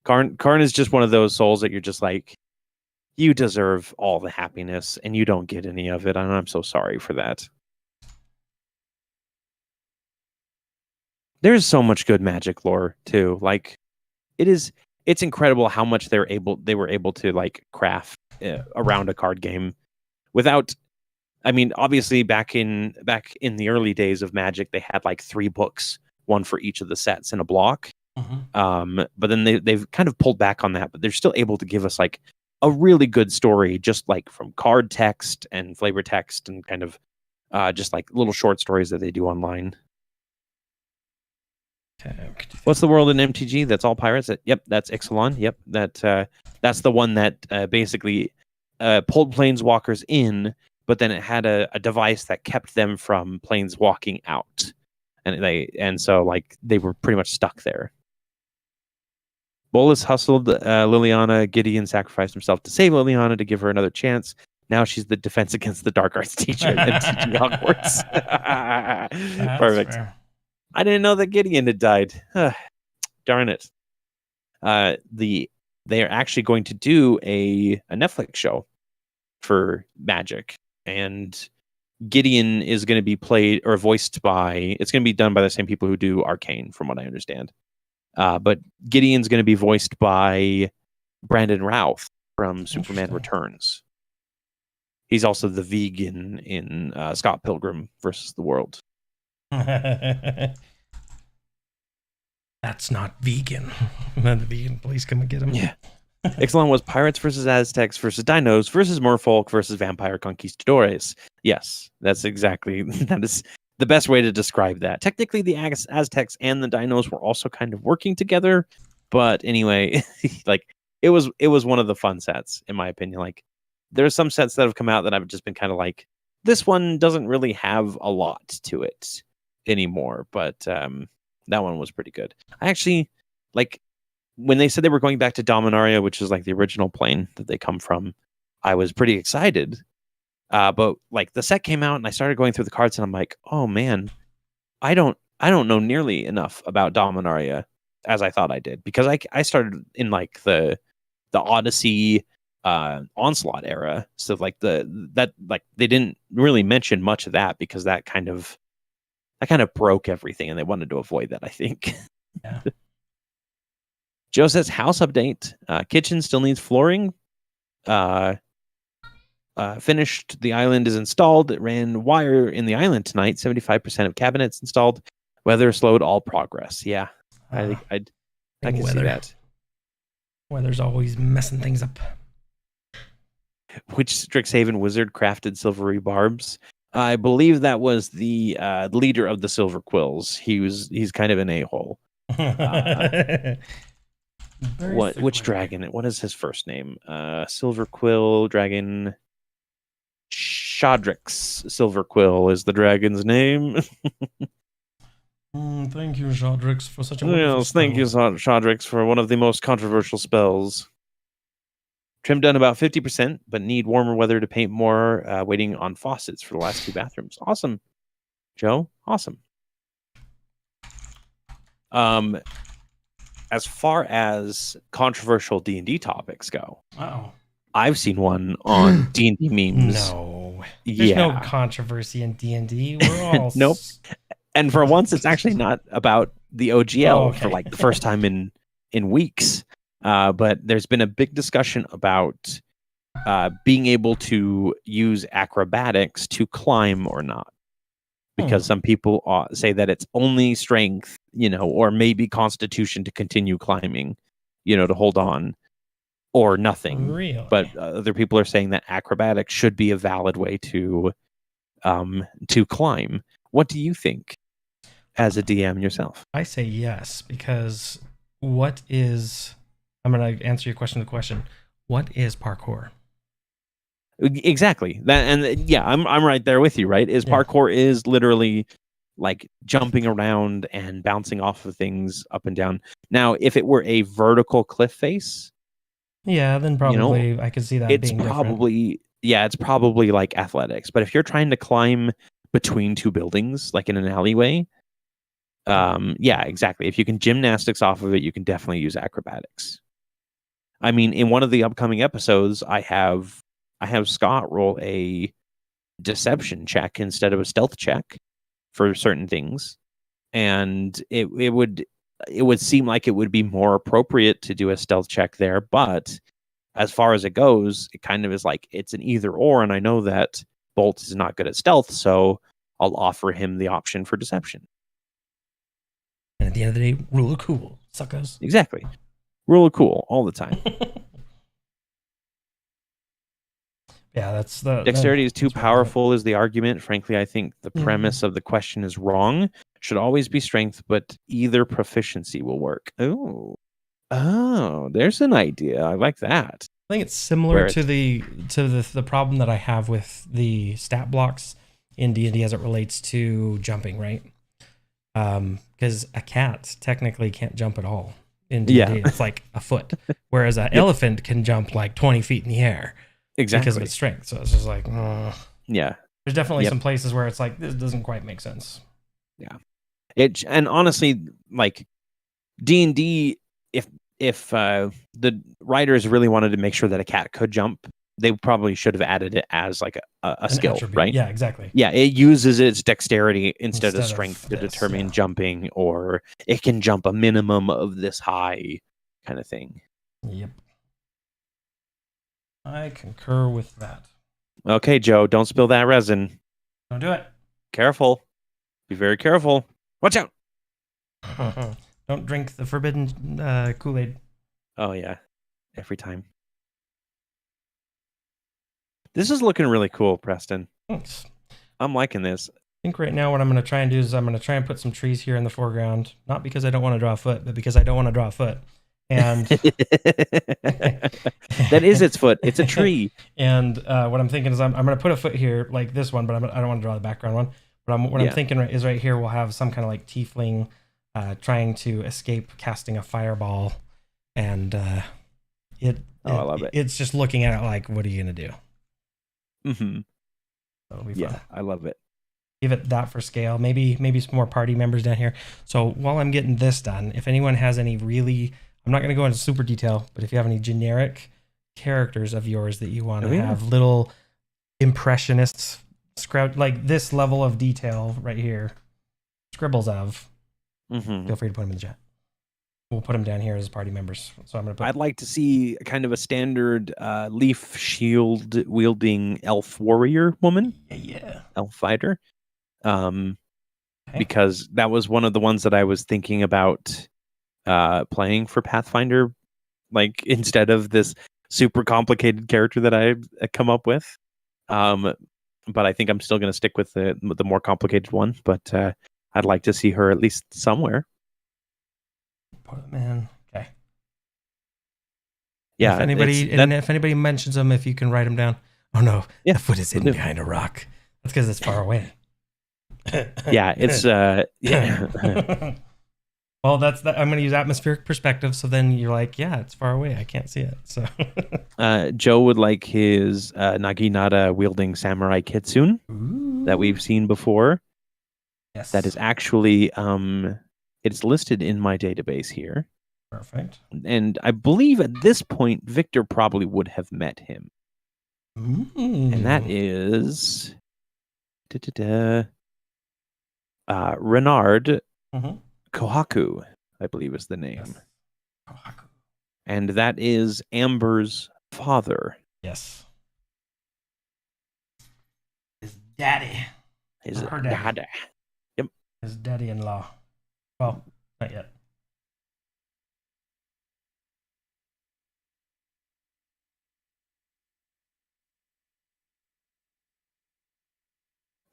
Karn is just one of those souls that you're just like, you deserve all the happiness and you don't get any of it. And I'm so sorry for that. There's so much good Magic lore too. Like it's incredible how much they were able to like craft around a card game without. I mean, obviously back in the early days of Magic, they had like 3 books, one for each of the sets in a block. But then they've kind of pulled back on that, but they're still able to give us like a really good story, just like from card text and flavor text and kind of just like little short stories that they do online. What's the world in MTG? That's all pirates. Yep, that's Ixalan. Yep, that's the one that basically pulled planeswalkers in, but then it had a device that kept them from planeswalking out, and so like they were pretty much stuck there. Bolas hustled Liliana. Gideon sacrificed himself to save Liliana to give her another chance. Now she's the defense against the dark arts teacher and teaching Hogwarts. Perfect. Fair. I didn't know that Gideon had died. Darn it. They are actually going to do a Netflix show for Magic, and Gideon is going to be played or voiced by. It's going to be done by the same people who do Arcane, from what I understand. But Gideon's going to be voiced by Brandon Routh from Superman Returns. He's also the vegan in Scott Pilgrim versus the World. That's not vegan. Then the vegan police come and get him. Yeah. Ixalan was pirates versus Aztecs versus dinos versus merfolk versus vampire conquistadores. Yes, that is the best way to describe that. Technically, the Aztecs and the dinos were also kind of working together, but anyway, like it was one of the fun sets, in my opinion. Like there are some sets that have come out that I've just been kind of like, this one doesn't really have a lot to it anymore, but That one was pretty good. I actually like when they said they were going back to Dominaria, which is like the original plane that they come from. I was pretty excited. But like the set came out and I started going through the cards and I'm like, oh man, I don't know nearly enough about Dominaria as I thought I did, because I started in like the Odyssey Onslaught era. So like they didn't really mention much of that because that kind of broke everything and they wanted to avoid that, I think. Yeah. Joe says house update. Kitchen still needs flooring. Finished. The island is installed. It ran wire in the island tonight. 75% of cabinets installed. Weather slowed all progress. Yeah, I can see that. Weather's always messing things up. Which Strixhaven wizard crafted silvery barbs? I believe that was the leader of the Silver Quills. He's kind of an a-hole. Which dragon? What is his first name? Silver Quill dragon. Shadrix Silver Quill is the dragon's name. Thank you, Shadrix, for such a wonderful spell. Thank you, Shadrix, for one of the most controversial spells. Trim done about 50%, but need warmer weather to paint more. Waiting on faucets for the last 2 bathrooms. Awesome, Joe. Awesome. As far as controversial D&D topics go, I've seen one on D&D memes. No, there's no controversy in D&D. We're all nope. And for once, it's actually not about the OGL for like the first time in weeks. But there's been a big discussion about being able to use acrobatics to climb or not. Because some people say that it's only strength, or maybe constitution to continue climbing, to hold on, or nothing. Really? But other people are saying that acrobatics should be a valid way to climb. What do you think as a DM yourself? I say yes, because I'm going to answer your question with a question. What is parkour? Exactly that, and I'm right there with you. Right, parkour is literally like jumping around and bouncing off of things up and down. Now, if it were a vertical cliff face, then probably I could see that. It's being probably different. It's probably like athletics. But if you're trying to climb between 2 buildings, like in an alleyway, exactly. If you can gymnastics off of it, you can definitely use acrobatics. I mean, in one of the upcoming episodes, I have Scott roll a deception check instead of a stealth check for certain things, and it would seem like it would be more appropriate to do a stealth check there. But as far as it goes, it kind of is like it's an either or, and I know that Bolt is not good at stealth, so I'll offer him the option for deception. And at the end of the day, rule of cool, suckers. Exactly, rule of cool all the time. Yeah, that's the dexterity is too powerful is the argument. Frankly, I think the premise of the question is wrong. Should always be strength, but either proficiency will work. Oh, there's an idea. I like that. I think it's similar to the problem that I have with the stat blocks in D&D as it relates to jumping, right? Because a cat technically can't jump at all in D&D. It's like a foot, whereas an elephant can jump like 20 feet in the air. Exactly. Because of its strength. So it's just like, yeah. There's definitely some places where it's like, this doesn't quite make sense. Yeah. And honestly, like D&D, if the writers really wanted to make sure that a cat could jump, they probably should have added it as like a skill, attribute. Right? Yeah, exactly. Yeah, it uses its dexterity instead of strength to determine jumping, or it can jump a minimum of this high kind of thing. Yep. I concur with that. Okay, Joe, don't spill that resin. Don't do it. Careful. Be very careful. Watch out. Don't drink the forbidden Kool-Aid. Oh, yeah. Every time. This is looking really cool, Preston. Thanks. I'm liking this. I think right now what I'm going to try and do is I'm going to try and put some trees here in the foreground. Not because I don't want to draw a foot, but because I don't want to draw a foot. And that is its foot. It's a tree. And what I'm thinking is I'm going to put a foot here like this one, but I don't want to draw the background one. But what I'm thinking is right here we'll have some kind of like tiefling trying to escape casting a fireball, and I love it. It's just looking at it like, what are you gonna do? Mm-hmm. That'll be Yeah, fun. I love it. Give it that for scale. Maybe some more party members down here. So while I'm getting this done, if anyone has any really, I'm not going to go into super detail, but if you have any generic characters of yours that you want to have little impressionists, like this level of detail right here, scribbles of, feel free to put them in the chat. We'll put them down here as party members. So I'm going to put. I'd like to see kind of a standard leaf shield wielding elf warrior woman. Yeah. Elf fighter. Because that was one of the ones that I was thinking about playing for Pathfinder, like instead of this super complicated character that I come up with. But I think I'm still going to stick with the more complicated one. But I'd like to see her at least somewhere. Man, okay. Yeah. If anybody mentions them, if you can write them down. Oh no, yeah, the foot is hidden behind a rock. That's because it's far away. Yeah, it's yeah. Well, that's that. I'm going to use atmospheric perspective, so then you're like, yeah, it's far away. I can't see it. So, Joe would like his Naginata wielding samurai kitsune that we've seen before. Yes, that is actually it's listed in my database here. Perfect. And I believe at this point Victor probably would have met him. And that is Renard Kohaku, I believe is the name. Yes. Kohaku. And that is Amber's father. Yes. His daddy. His daddy. Yep. His daddy-in-law. Well, not yet.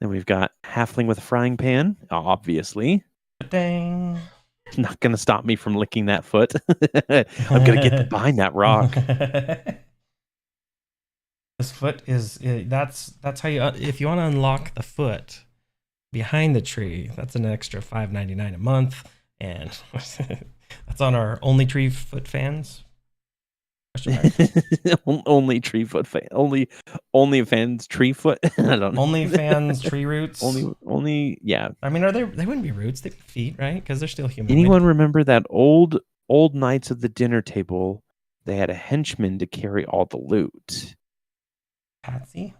Then we've got Halfling with a frying pan, obviously. Dang. Not going to stop me from licking that foot. I'm going to get behind that rock. This foot is, that's how you, if you want to unlock the foot behind the tree, that's an extra $5.99 a month. And that's on our Only Tree Foot fans. Only tree foot fan. Only fans tree foot. I don't know. Only fans tree roots. Only yeah. I mean, they wouldn't be roots, they'd be feet, right? Because they're still human. Anyone remember that old Knights of the Dinner Table? They had a henchman to carry all the loot. Patsy?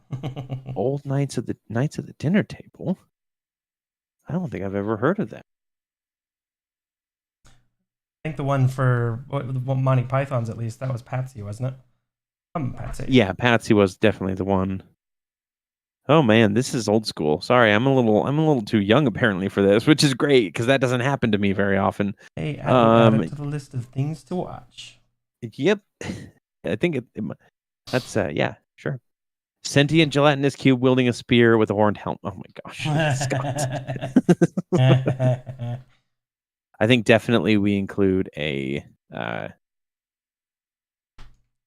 Old Knights of the Dinner Table? I don't think I've ever heard of that. I think the one for Monty Python's, at least, that was Patsy, wasn't it? Patsy. Yeah, Patsy was definitely the one. Oh man, this is old school. Sorry, I'm a little too young apparently for this, which is great because that doesn't happen to me very often. Hey, add it to the list of things to watch. Yep, I think that's yeah, sure. Sentient gelatinous cube wielding a spear with a horned helmet. Oh my gosh, Scott. I think definitely we include a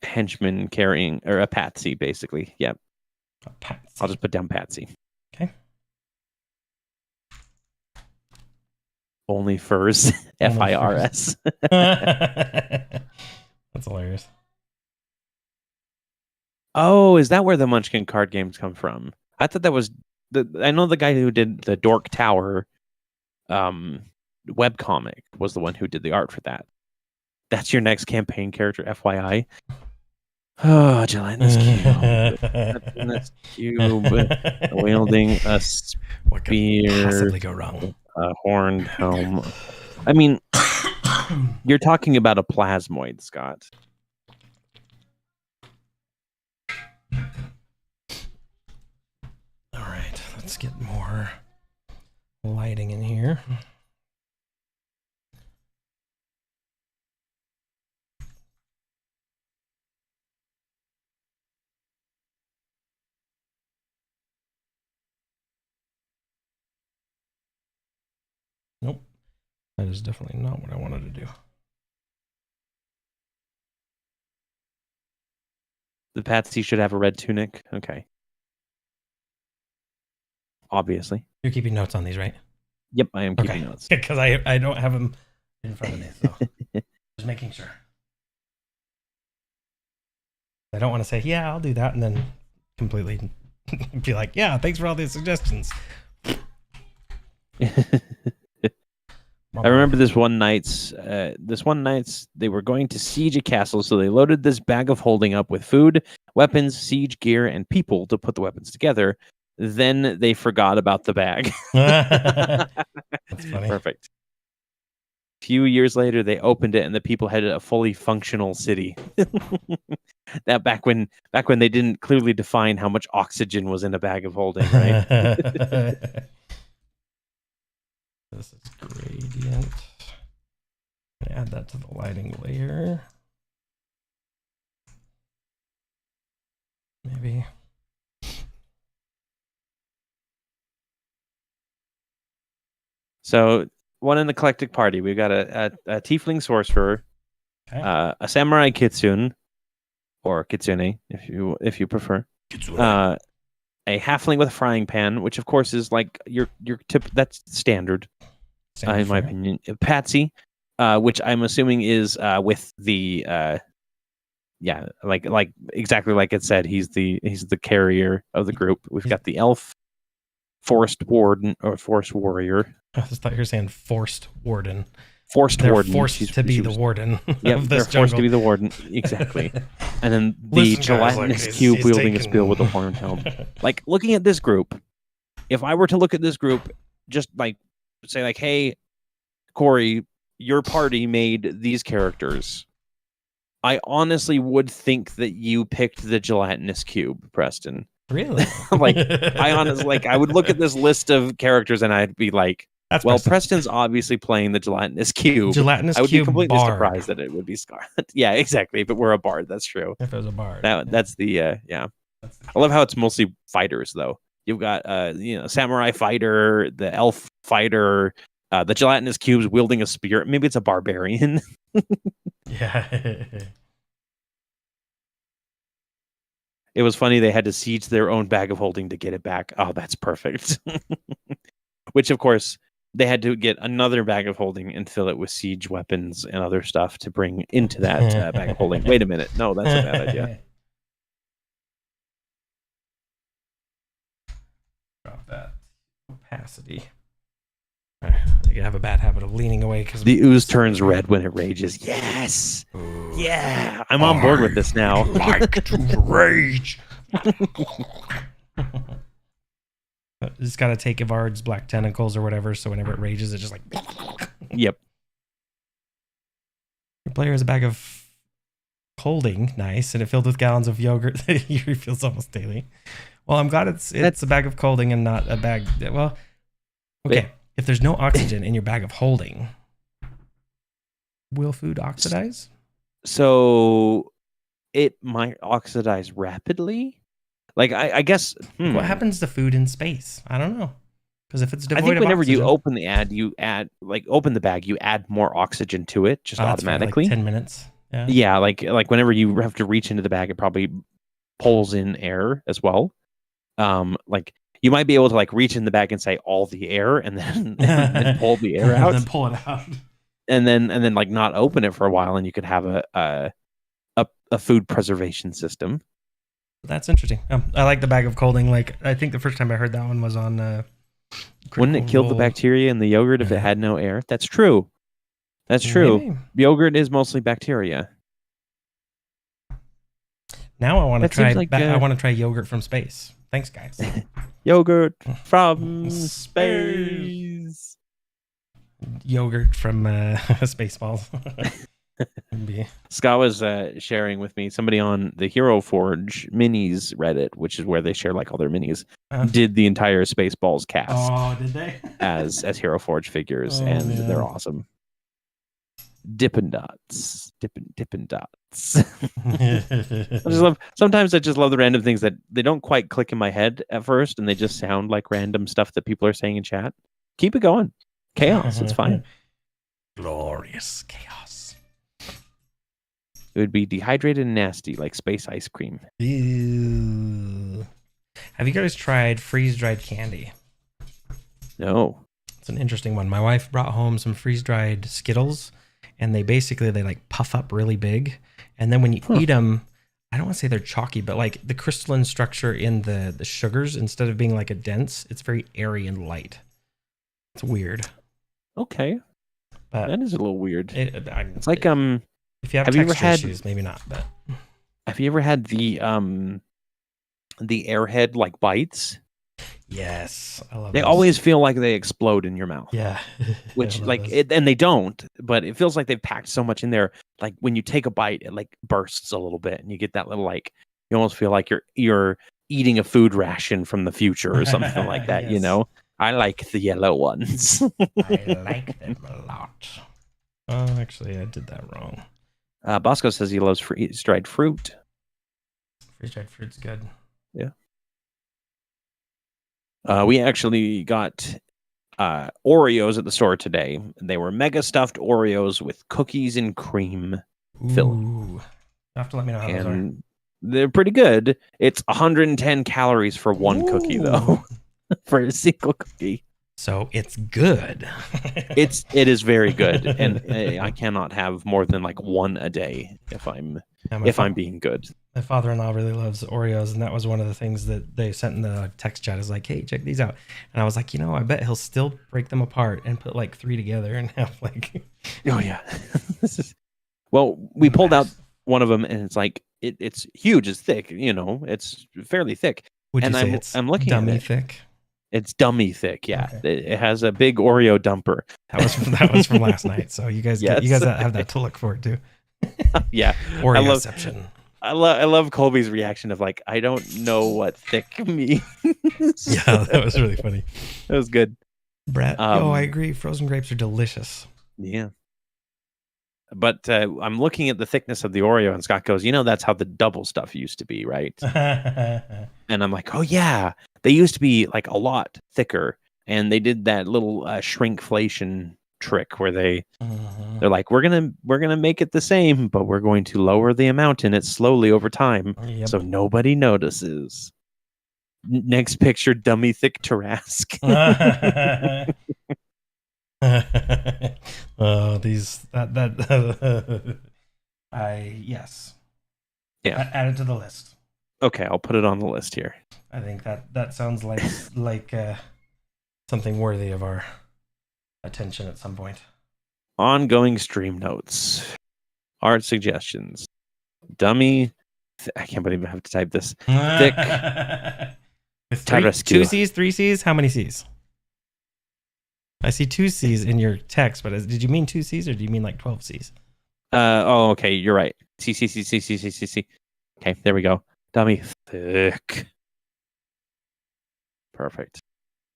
henchman carrying, or a Patsy, basically. Yep. Patsy. I'll just put down Patsy. Okay. Only furs. FIRS. That's hilarious. Oh, is that where the Munchkin card games come from? I thought that was I know the guy who did the Dork Tower webcomic was the one who did the art for that. That's your next campaign character, FYI. Oh, gelatinous cube. Wielding a spear. What could possibly go wrong? A horned helm. I mean, you're talking about a plasmoid, Scott. All right, let's get more lighting in here. Nope. That is definitely not what I wanted to do. The Patsy should have a red tunic. Okay. Obviously. You're keeping notes on these, right? Yep, I am keeping notes. Because I don't have them in front of me. So just making sure. I don't want to say, yeah, I'll do that, and then completely be like, yeah, thanks for all these suggestions. I remember this one night's they were going to siege a castle, so they loaded this bag of holding up with food, weapons, siege gear, and people to put the weapons together. Then they forgot about the bag. That's funny. Perfect. A few years later, they opened it, and the people had a fully functional city. That back when they didn't clearly define how much oxygen was in a bag of holding, right? This is gradient. Add that to the lighting layer. Maybe. So, one in the eclectic party, we've got a tiefling sorcerer, Okay. a samurai kitsune, or kitsune if you prefer, a halfling with a frying pan, which of course is like your tip. That's standard, in my opinion. Patsy, which I'm assuming is with the like exactly like it said. He's the carrier of the group. We've got the elf, forest warden or forest warrior. I just thought you were saying forced warden. They're warden. Forced to be the warden. Yep, of this they're jungle. forced to be the warden. Exactly. And then the gelatinous cube wielding a spear with a horned helm. Like, looking at this group, if I were to look at this group, just like say like, hey, Cory, your party made these characters. I honestly would think that you picked the gelatinous cube, Preston. Really? I would look at this list of characters and I'd be like, that's Preston's obviously playing the gelatinous cube. I would be completely surprised that it would be Scarlet. Yeah, exactly. If it were a bard, that's true. If it was a bard, that's the yeah. I love how it's mostly fighters though. You've got samurai fighter, the elf fighter, the gelatinous cubes wielding a spear. Maybe it's a barbarian. Yeah. It was funny they had to siege their own bag of holding to get it back. Oh, that's perfect. Which of course they had to get another bag of holding and fill it with siege weapons and other stuff to bring into that bag of holding. Wait a minute. No, that's a bad idea. Drop that opacity. I have a bad habit of leaning away because the ooze turns red when it rages. Yes. Ooh. Yeah. I'm on board with this now. Like to rage. It's got to take Ivard's black tentacles or whatever, so whenever it rages, it's just like... Yep. Your player has a bag of holding, nice, and it filled with gallons of yogurt that he refills almost daily. Well, I'm glad it's a bag of holding and not a bag... Well, okay. If there's no oxygen in your bag of holding, will food oxidize? So it might oxidize rapidly. Like, I guess... What happens to food in space? I don't know. Because if it's devoid I think whenever of oxygen, you open the open the bag, you add more oxygen to it just automatically. Like 10 minutes. Yeah, like whenever you have to reach into the bag, it probably pulls in air as well. Like, you might be able to like reach in the bag and say all the air and then pull the air out. And then pull it out. And then like not open it for a while, and you could have a food preservation system. That's interesting. I like the bag of holding. Like, I think the first time I heard that one was on. Wouldn't it kill the bacteria in the yogurt if it had no air? That's true. That's true. Maybe. Yogurt is mostly bacteria. Now I want to try. I want to try yogurt from space. Thanks, guys. Yogurt from space. Yogurt from Spaceballs. Scott was sharing with me, somebody on the Hero Forge minis Reddit, which is where they share like all their minis, did the entire Spaceballs cast. Oh, did they? as Hero Forge figures, and they're awesome. Dippin' Dots. Sometimes I just love the random things that they don't quite click in my head at first, and they just sound like random stuff that people are saying in chat. Keep it going. Chaos. It's fine. Glorious chaos. It would be dehydrated and nasty, like space ice cream. Ew. Have you guys tried freeze-dried candy? No. It's an interesting one. My wife brought home some freeze-dried Skittles, and they like puff up really big. And then when you eat them, I don't want to say they're chalky, but like the crystalline structure in the sugars, instead of being like a dense, it's very airy and light. It's weird. Okay. But that is a little weird. It's like if you have texture issues, maybe not. But have you ever had the Airhead like bites? Yes, I love. They those. always feel like they explode in your mouth. Yeah, which and they don't, but it feels like they've packed so much in there. Like when you take a bite, it like bursts a little bit, and you get that little like you almost feel like you're eating a food ration from the future or something like that. Yes. You know, I like the yellow ones. I like them a lot. Oh, actually, I did that wrong. Bosco says he loves freeze-dried fruit. Freeze-dried fruit's good. Yeah. We actually got Oreos at the store today. They were mega stuffed Oreos with cookies and cream filling. You have to let me know how those are. They're pretty good. It's 110 calories for one cookie, though, for a single cookie. So it's good. It is very good, and I cannot have more than like one a day if I'm being good. My father-in-law really loves Oreos, and that was one of the things that they sent in the text chat. Is like, hey, check these out, and I was like, I bet he'll still break them apart and put like 3 together and have like. Oh yeah, we pulled out one of them, and it's like it's huge, it's thick, it's fairly thick. Would you say I'm looking dummy at it. Thick? It's dummy thick, yeah. Okay. It has a big Oreo dumper. That was from last night. So you guys, you guys have that to look forward to. Yeah, Oreoception. I love Colby's reaction of like, I don't know what thick means. Yeah, that was really funny. That was good. Brett, I agree. Frozen grapes are delicious. Yeah. But I'm looking at the thickness of the Oreo, and Scott goes, that's how the double stuff used to be, right? And I'm like, oh yeah, they used to be like a lot thicker, and they did that little shrinkflation trick where they're like, we're gonna make it the same, but we're going to lower the amount in it slowly over time, so nobody notices. Next picture, dummy thick Tarrasque. Yes. Yeah. Add it to the list. Okay, I'll put it on the list here. I think that sounds like something worthy of our attention at some point. Ongoing stream notes, art suggestions, dummy. I can't believe I have to type this. Thick. With 2 C's, 3 C's. How many C's? I see 2 C's in your text, but did you mean 2 C's or do you mean like 12 C's? Okay, you're right. C. Okay, there we go. Dummy thick. Perfect.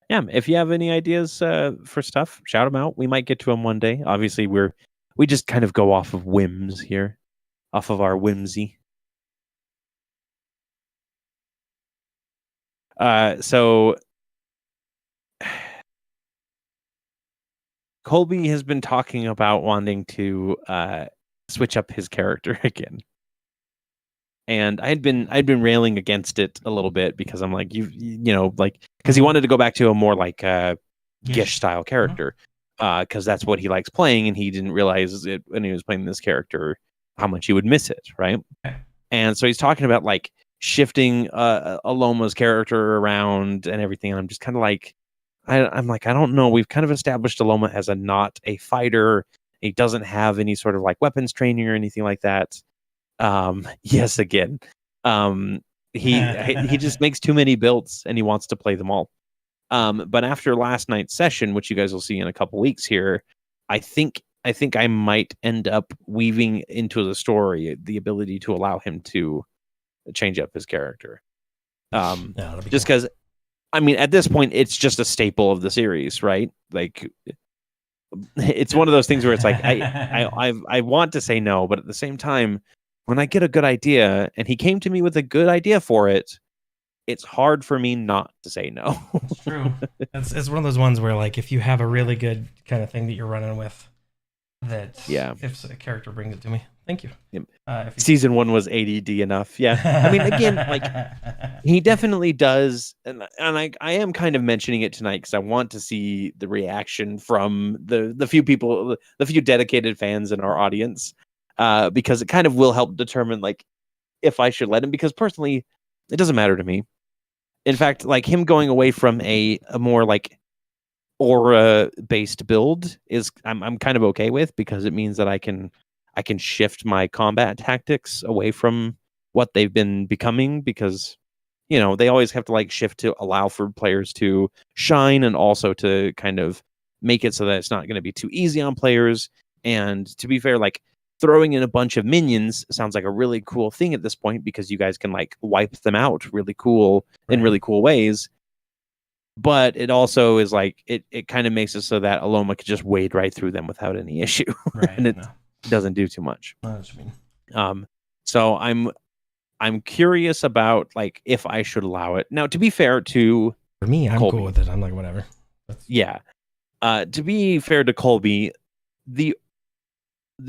Yeah, if you have any ideas for stuff, shout them out. We might get to them one day. Obviously, we just kind of go off of whims here, off of our whimsy. So Colby has been talking about wanting to switch up his character again. And I'd been railing against it a little bit because I'm like, because he wanted to go back to a more like Gish style character, because that's what he likes playing, and he didn't realize it when he was playing this character how much he would miss it, right? Okay. And so he's talking about like shifting Aloma's character around and everything, and I'm just kind of like, I'm like, I don't know. We've kind of established Aloma as not a fighter. He doesn't have any sort of like weapons training or anything like that. Yes, again. He just makes too many builds and he wants to play them all. But after last night's session, which you guys will see in a couple weeks here, I think I might end up weaving into the story the ability to allow him to change up his character. Just because, I mean, at this point, it's just a staple of the series, right? Like, it's one of those things where it's like I want to say no, but at the same time, when I get a good idea and he came to me with a good idea for it, it's hard for me not to say no. It's true. It's one of those ones where, like, if you have a really good kind of thing that you're running with, if a character brings it to me, thank you. Season 1 was ADD enough. Yeah. I mean, again, like, He definitely does, and I am kind of mentioning it tonight because I want to see the reaction from the few people, the few dedicated fans in our audience, because it kind of will help determine like if I should let him. Because personally, it doesn't matter to me. In fact, like him going away from a more like aura based build is I'm kind of okay with, because it means that I can shift my combat tactics away from what they've been becoming, because they always have to like shift to allow for players to shine, and also to kind of make it so that it's not going to be too easy on players. And to be fair, like throwing in a bunch of minions sounds like a really cool thing at this point, because you guys can like wipe them out really cool in really cool ways. But it also is like it kind of makes it so that Aloma could just wade right through them without any issue. And it doesn't do too much. So I'm curious about like if I should allow it. Now, to be fair to for me, I'm Colby, cool with it. I'm like, whatever. Yeah. To be fair to Colby, the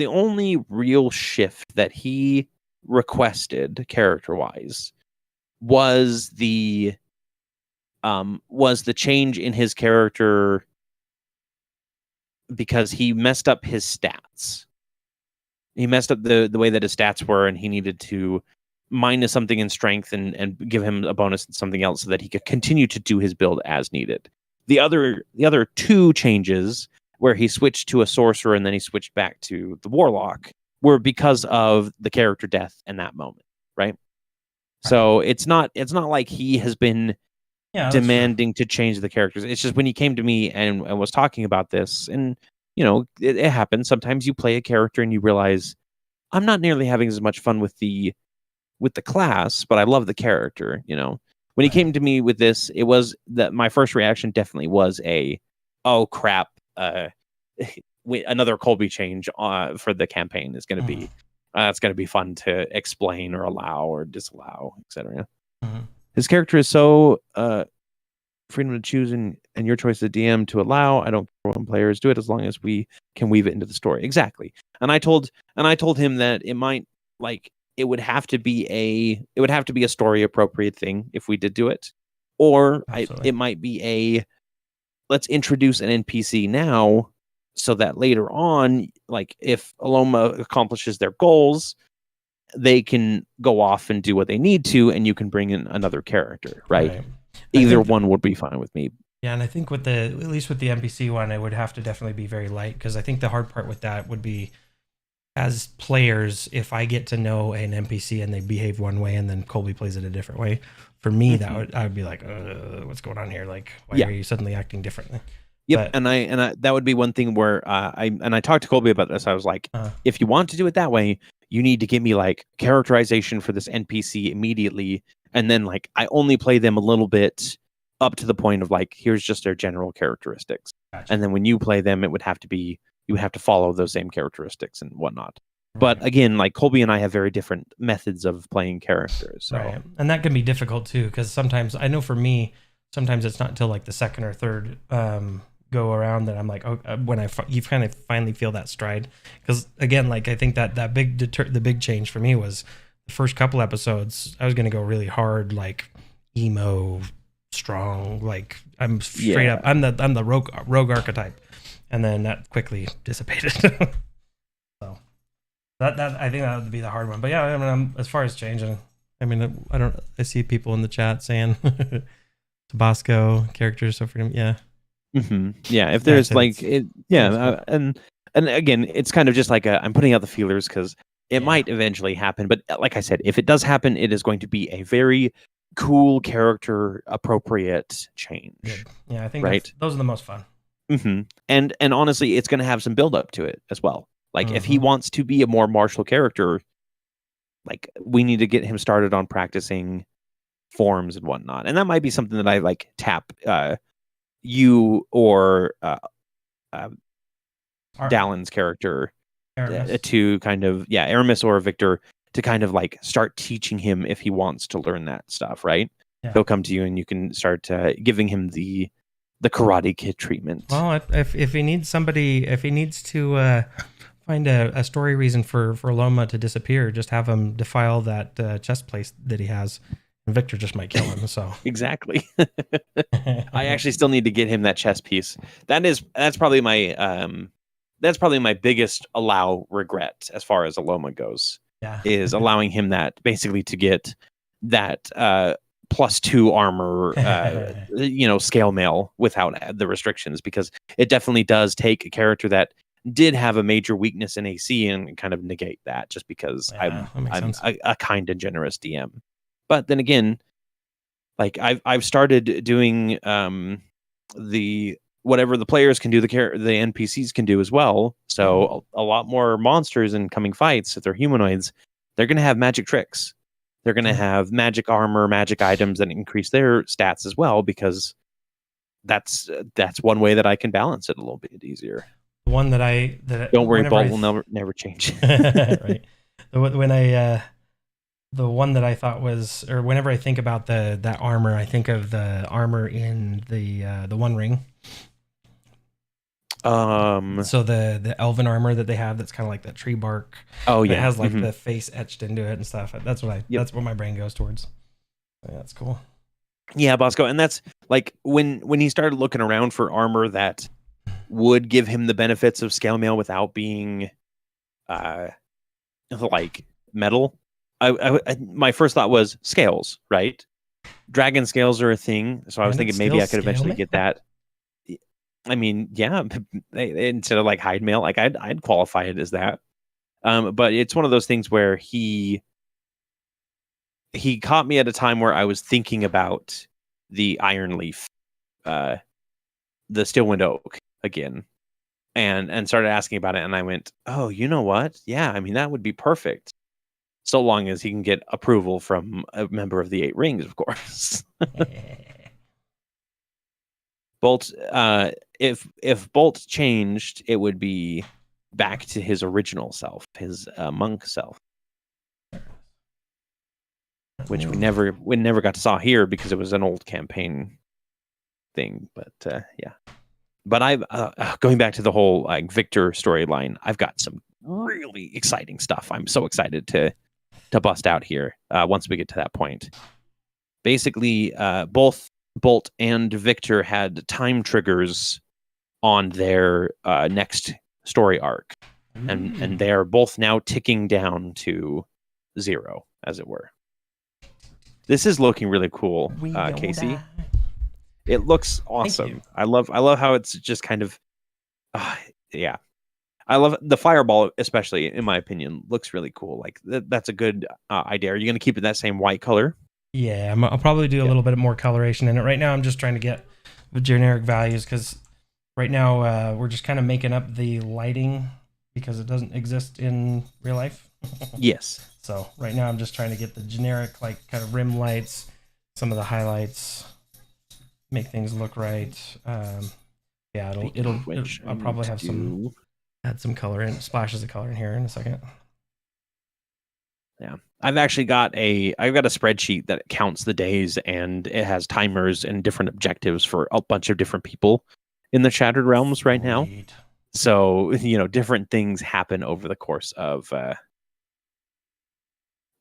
only real shift that he requested character-wise was the change in his character, because he messed up his stats. He messed up the way that his stats were, and he needed to minus something in strength and give him a bonus in something else so that he could continue to do his build as needed. The other two changes, where he switched to a sorcerer and then he switched back to the warlock, were because of the character death in that moment, right? So it's not like he has been demanding to change the characters. It's just when he came to me and was talking about this, and it happens sometimes. You play a character and you realize I'm not nearly having as much fun with the class, but I love the character. When he came to me with this, it was that my first reaction definitely was oh crap, another Colby change for the campaign is going to be it's going to be fun to explain or allow or disallow, etc. His character is so freedom to choose, and your choice as DM to allow. I don't care when players do it, as long as we can weave it into the story. Exactly. And I told him that it might it would have to be a story appropriate thing if we did do it, or it might be let's introduce an NPC now, so that later on, like if Aloma accomplishes their goals, they can go off and do what they need to, and you can bring in another character, right? Either one would be fine with me. Yeah, and I think at least with the NPC one, it would have to definitely be very light, because I think the hard part with that would be, as players, if I get to know an NPC and they behave one way and then Colby plays it a different way, for me I would be like, what's going on here? Like, why are you suddenly acting differently? Yep, and I that would be one thing where I talked to Colby about this. I was like, if you want to do it that way, you need to give me like characterization for this NPC immediately, and then like I only play them a little bit up to the point of like, here's just their general characteristics. Gotcha. And then when you play them, you would have to follow those same characteristics and whatnot. But again, like Colby and I have very different methods of playing characters. So. And that can be difficult too, because sometimes, I know for me, sometimes it's not until like the second or third go around that I'm like, when you kind of finally feel that stride. Because again, like I think that the big change for me was the first couple episodes. I was going to go really hard, like emo, strong, like I'm straight up. I'm the rogue archetype. And then that quickly dissipated. So that I think that would be the hard one. But yeah, I mean, as far as changing, I mean, I see people in the chat saying Tabasco characters, so freedom, yeah. Yeah, if there's and again, it's kind of just like I'm putting out the feelers, because it might eventually happen. But like I said, if it does happen, it is going to be a very cool character appropriate change. Good. Yeah, I think those are the most fun. And honestly, it's going to have some build up to it as well. Like if he wants to be a more martial character, like we need to get him started on practicing forms and whatnot. And that might be something that I like tap you or Dallin's character to kind of Aramis or Victor to kind of like start teaching him if he wants to learn that stuff, right? He'll come to you and you can start giving him the Karate Kid treatment. Well, if he needs somebody, if he needs to find a story reason for Aloma to disappear, just have him defile that chest plate that he has, And Victor just might kill him. So Exactly. I actually still need to get him that chest piece. That's probably my biggest regret as far as Aloma goes. Yeah. Is allowing him that basically to get that +2 armor scale mail without the restrictions, because it definitely does take a character that did have a major weakness in AC and kind of negate that, just because I'm a kind and generous DM. But then again, like I've started doing the whatever the players can do, the NPCs can do as well. So a lot more monsters in coming fights, if they're humanoids, they're going to have magic tricks. They're going to have magic armor, magic items that increase their stats as well, because that's one way that I can balance it a little bit easier. The one don't worry, Bolt will never change. Right. The one that I thought was, or whenever I think about that armor, I think of the armor in the One Ring. So the elven armor that they have, that's kind of like that tree bark. Oh yeah, it has like the face etched into it and stuff. That's what my brain goes towards. Yeah, that's cool. Yeah, Bosco, and that's like when he started looking around for armor that would give him the benefits of scale mail without being like metal. My first thought was scales, right? Dragon scales are a thing, so I was thinking maybe I could eventually get that. I mean, yeah, instead of like hide mail, like I'd qualify it as that. But it's one of those things where he caught me at a time where I was thinking about the Iron Leaf, the Steelwind Oak again, and started asking about it, and I went, oh, you know what? Yeah, I mean, that would be perfect. So long as he can get approval from a member of the Eight Rings, of course. Bolt, if Bolt changed, it would be back to his original self, his monk self, which we never got to saw here because it was an old campaign thing. But yeah, but I've going back to the whole like Victor storyline, I've got some really exciting stuff. I'm so excited to bust out here once we get to that point. Basically, both Bolt and Victor had time triggers on their next story arc, and they are both now ticking down to 0, as it were. This is looking really cool, Casey. It looks awesome. I love how it's just kind of yeah. I love the fireball, especially in my opinion, looks really cool. Like that's a good idea. Are you going to keep it that same white color? Yeah, I'll probably do a little bit more coloration in it. Right now, I'm just trying to get the generic values because right now we're just kind of making up the lighting because it doesn't exist in real life. Yes. So right now, I'm just trying to get the generic, like kind of rim lights, some of the highlights, make things look right. Yeah, I'll probably have add some color in, splashes of color in here in a second. Yeah, I've actually got a spreadsheet that counts the days, and it has timers and different objectives for a bunch of different people in the Shattered Realms right now. So, different things happen over the course of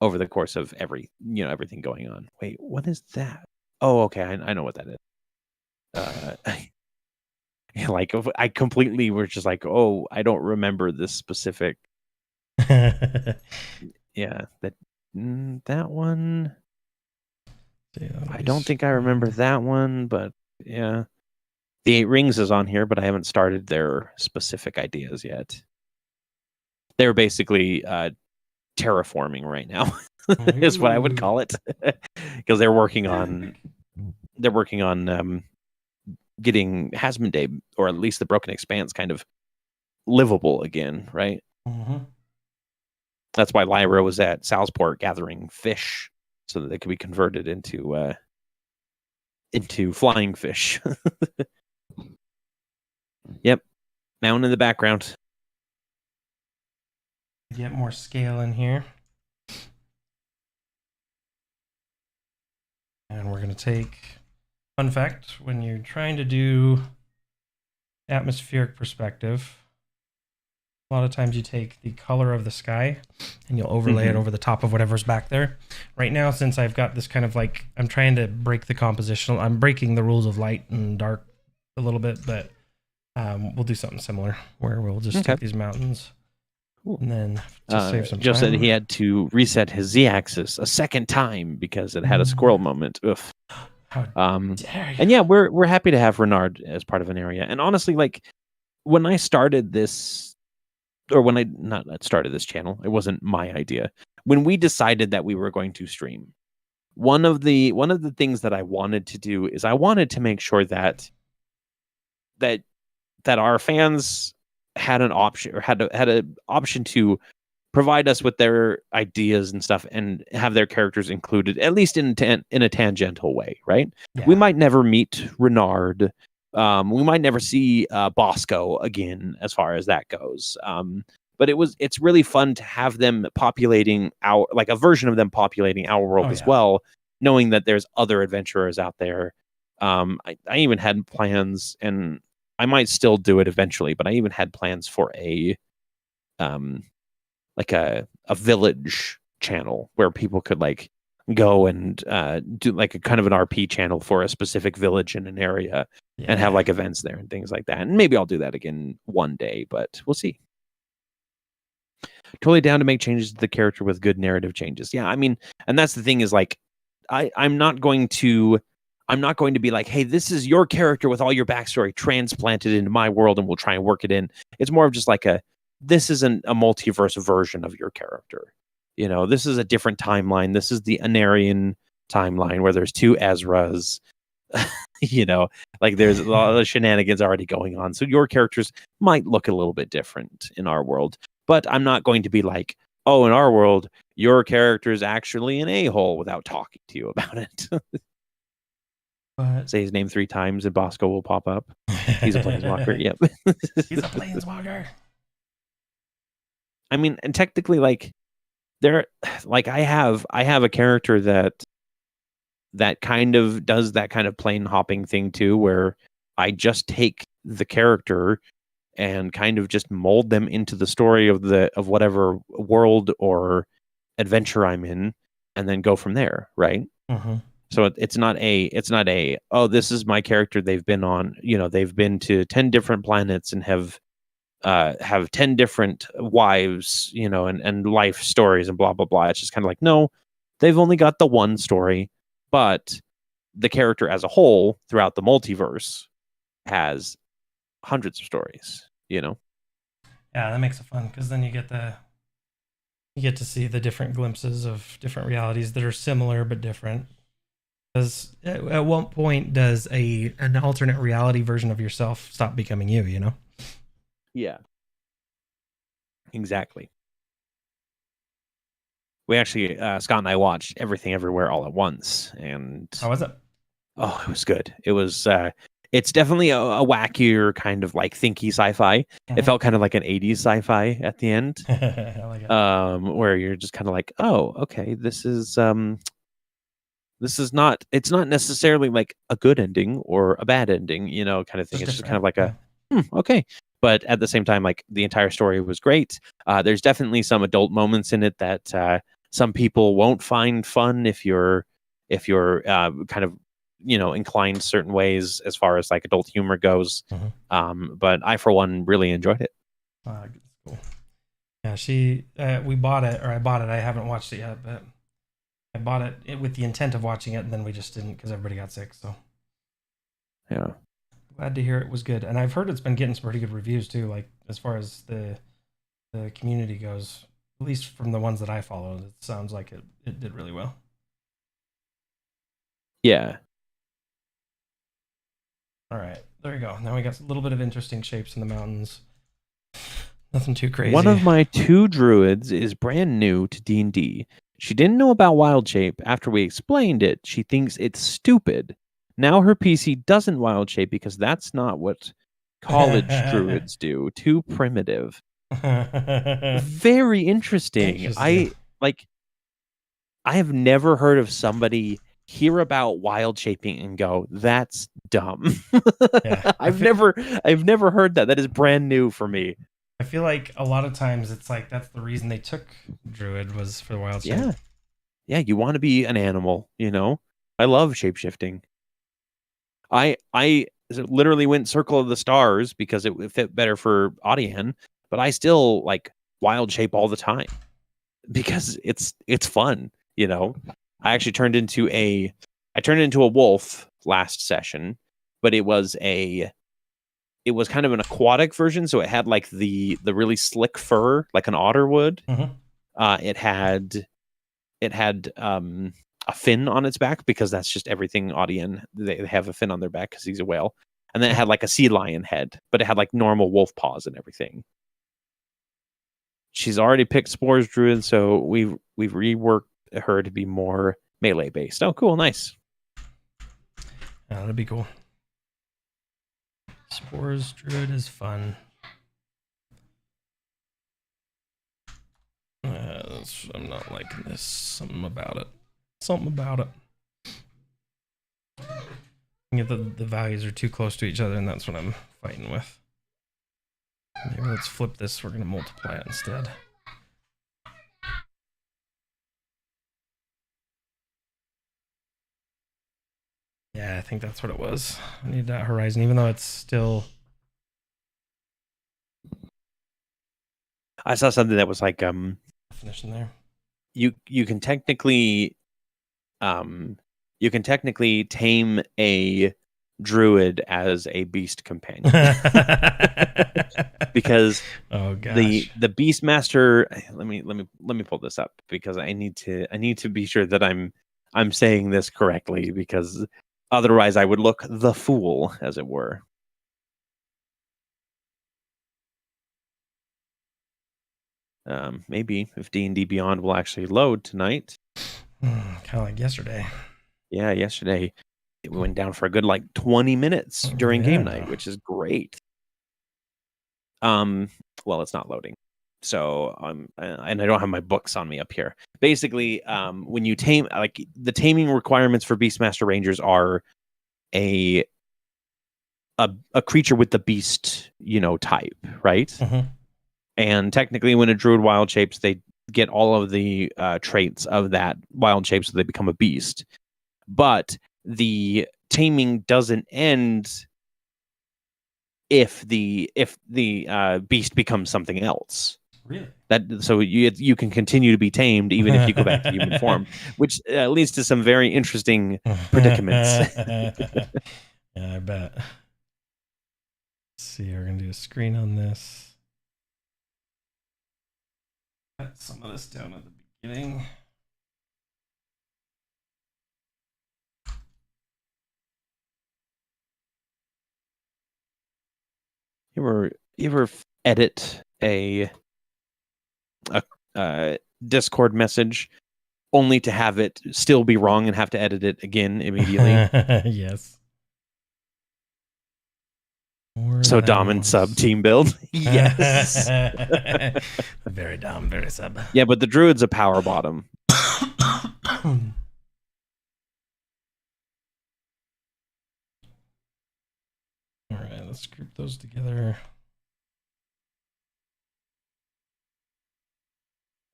everything going on. Wait, what is that? Oh, okay, I know what that is. Like I completely were just like, oh, I don't remember this specific. Yeah, that one. I don't think I remember that one, but yeah, the Eight Rings is on here, but I haven't started their specific ideas yet. They're basically terraforming right now, is what I would call it, because they're working on getting Hasmondale, or at least the Broken Expanse, kind of livable again, right? Mm-hmm. That's why Lyra was at Salsport gathering fish so that they could be converted into flying fish. Yep. Mountain in the background. Get more scale in here. And we're going to take, fun fact, when you're trying to do atmospheric perspective, A lot of times you take the color of the sky and you'll overlay it over the top of whatever's back there. Right now, since I've got this kind of like, I'm trying to break the compositional, I'm breaking the rules of light and dark a little bit, but we'll do something similar where we'll just take these mountains and then just save some Joe time. said he had to reset his Z-axis a second time because it had a squirrel moment. Oof. How dare you. And yeah, we're happy to have Renard as part of Aneria. And honestly, like when I started this, or when I not started this channel, it wasn't my idea. When we decided that we were going to stream, one of the things that I wanted to do is I wanted to make sure that our fans had an option, or had an option to provide us with their ideas and stuff and have their characters included, at least in a tangential way, right? Yeah. We might never meet Renard. We might never see Bosco again, as far as that goes. But it's really fun to have them populating a version of them populating our world as well, knowing that there's other adventurers out there. I even had plans, and I might still do it eventually, but I even had plans for a village channel where people could like go and do like a kind of an RP channel for a specific village in an area and have like events there and things like that. And maybe I'll do that again one day, but we'll see. Totally down to make changes to the character with good narrative changes. Yeah, I mean, and that's the thing is like, I'm not going to be like, hey, this is your character with all your backstory transplanted into my world and we'll try and work it in. It's more of just like this isn't a multiverse version of your character. You know, this is a different timeline. This is the Anerian timeline where there's two Ezras. You know, like there's a lot of shenanigans already going on. So your characters might look a little bit different in our world. But I'm not going to be like, oh, in our world, your character is actually an a-hole without talking to you about it. Say his name 3 times and Bosco will pop up. He's a planeswalker. Yep. He's a planeswalker. I mean, and technically, like, I have a character that kind of does that kind of plane hopping thing too, where I just take the character and kind of just mold them into the story of whatever world or adventure I'm in, and then go from there, right? Mm-hmm. So it's not a oh, this is my character. They've been on, they've been to 10 different planets and have 10 different wives, and life stories and blah blah blah. It's just kind of like, no, they've only got the one story, but the character as a whole throughout the multiverse has hundreds of stories. Yeah, that makes it fun because then you get to see the different glimpses of different realities that are similar but different. Because at what point does an alternate reality version of yourself stop becoming you? Yeah, exactly. We actually, Scott and I watched Everything Everywhere All at Once, and how was it? Oh, it was good. It was. It's definitely a wackier kind of like thinky sci-fi. Mm-hmm. It felt kind of like an 80s sci-fi at the end, like where you're just kind of like, oh, okay, this is not. It's not necessarily like a good ending or a bad ending, kind of thing. It's just kind of like okay. But at the same time, like the entire story was great. There's definitely some adult moments in it that some people won't find fun if you're kind of inclined certain ways as far as like adult humor goes. Mm-hmm. But I, for one, really enjoyed it. Cool. Yeah, we bought it, or I bought it. I haven't watched it yet, but I bought it with the intent of watching it, and then we just didn't because everybody got sick. So yeah. Glad to hear it was good. And I've heard it's been getting some pretty good reviews too, like as far as the community goes, at least from the ones that I followed. It sounds like it did really well. Yeah. All right, there you go. Now we got a little bit of interesting shapes in the mountains. Nothing too crazy. One of my 2 druids is brand new to D&D. She didn't know about wild shape. After we explained it, she thinks it's stupid. Now her PC doesn't wild shape because that's not what college druids do. Too primitive. Very interesting. I have never heard of somebody hear about wild shaping and go, that's dumb. Yeah. I've never heard that. That is brand new for me. I feel like a lot of times it's like that's the reason they took Druid was for the wild shape. Yeah. Yeah, you want to be an animal, you know? I love shapeshifting. I literally went Circle of the Stars because it fit better for Audian, but I still like wild shape all the time because it's fun, you know? I actually turned into a wolf last session, but it was kind of an aquatic version, so it had like the really slick fur like an otter would. Mm-hmm. It had a fin on its back because that's just everything Audian. They have a fin on their back because he's a whale. And then it had like a sea lion head, but it had like normal wolf paws and everything. She's already picked Spores Druid, so we've reworked her to be more melee based. Oh, cool, nice. Yeah, that'd be cool. Spores Druid is fun. I'm not liking this. Something about it. Yeah, the values are too close to each other, and that's what I'm fighting with. Maybe let's flip this. We're going to multiply it instead. Yeah, I think that's what it was. I need that horizon, even though it's still... I saw something that was like definition there. You can technically tame a druid as a beast companion. Because the Beastmaster, let me pull this up because I need to be sure that I'm saying this correctly, because otherwise I would look the fool, as it were. Maybe if D&D Beyond will actually load tonight. Kind of like yesterday. Yeah, yesterday it went down for a good like 20 minutes during game night, which is great. Well, it's not loading, so and I don't have my books on me up here. Basically, when you tame, like, the taming requirements for Beastmaster Rangers are a creature with the beast, type, right? Mm-hmm. And technically, when a druid wild shapes, they get all of the traits of that wild shape, so they become a beast. But the taming doesn't end if the beast becomes something else. Really? So you can continue to be tamed even if you go back to human form, which leads to some very interesting predicaments. Yeah, I bet. Let's see, we're gonna do a screen on this. Cut some of this down at the beginning. You ever edit a Discord message only to have it still be wrong and have to edit it again immediately? Yes. So Dom and Sub team build. Yes. Very Dom, very Sub. Yeah, but the druid's a power bottom. All right, let's group those together.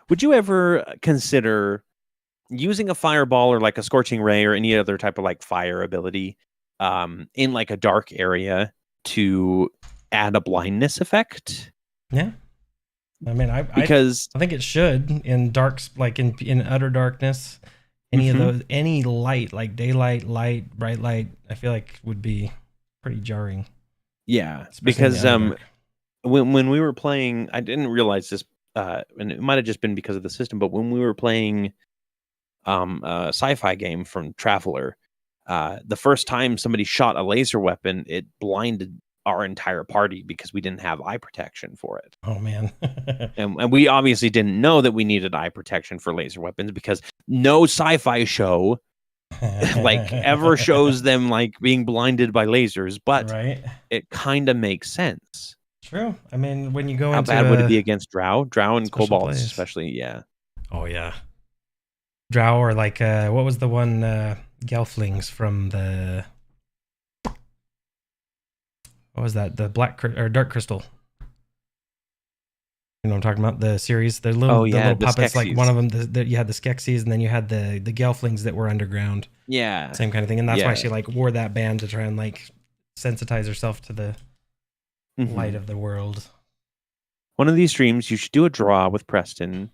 Would you ever consider using a fireball or like a scorching ray or any other type of like fire ability in like a dark area to add a blindness effect? Yeah. I mean, I think it should in dark, like in utter darkness. Any of those, any light, like daylight, light, bright light, I feel like would be pretty jarring. Yeah, because when we were playing, I didn't realize this, and it might have just been because of the system, but when we were playing a sci-fi game from Traveler, the first time somebody shot a laser weapon, it blinded our entire party because we didn't have eye protection for it. Oh man. and we obviously didn't know that we needed eye protection for laser weapons, because no sci-fi show like ever shows them like being blinded by lasers, but it kind of makes sense. True. I mean, when you go how into bad would it be against Drow and Kobolds place, especially? Yeah. Oh yeah. Drow, or like what was the one Gelflings from the, what was that? The Black or Dark Crystal. You know what I'm talking about? The series, the Oh, little the puppets. Like Skeksis. one of them, you had the Skeksis, and then you had the Gelflings that were underground. Yeah. Same kind of thing, and that's Yeah. why she like wore that band to try and like sensitize herself to the light of the world. One of these streams, you should do a draw with Preston.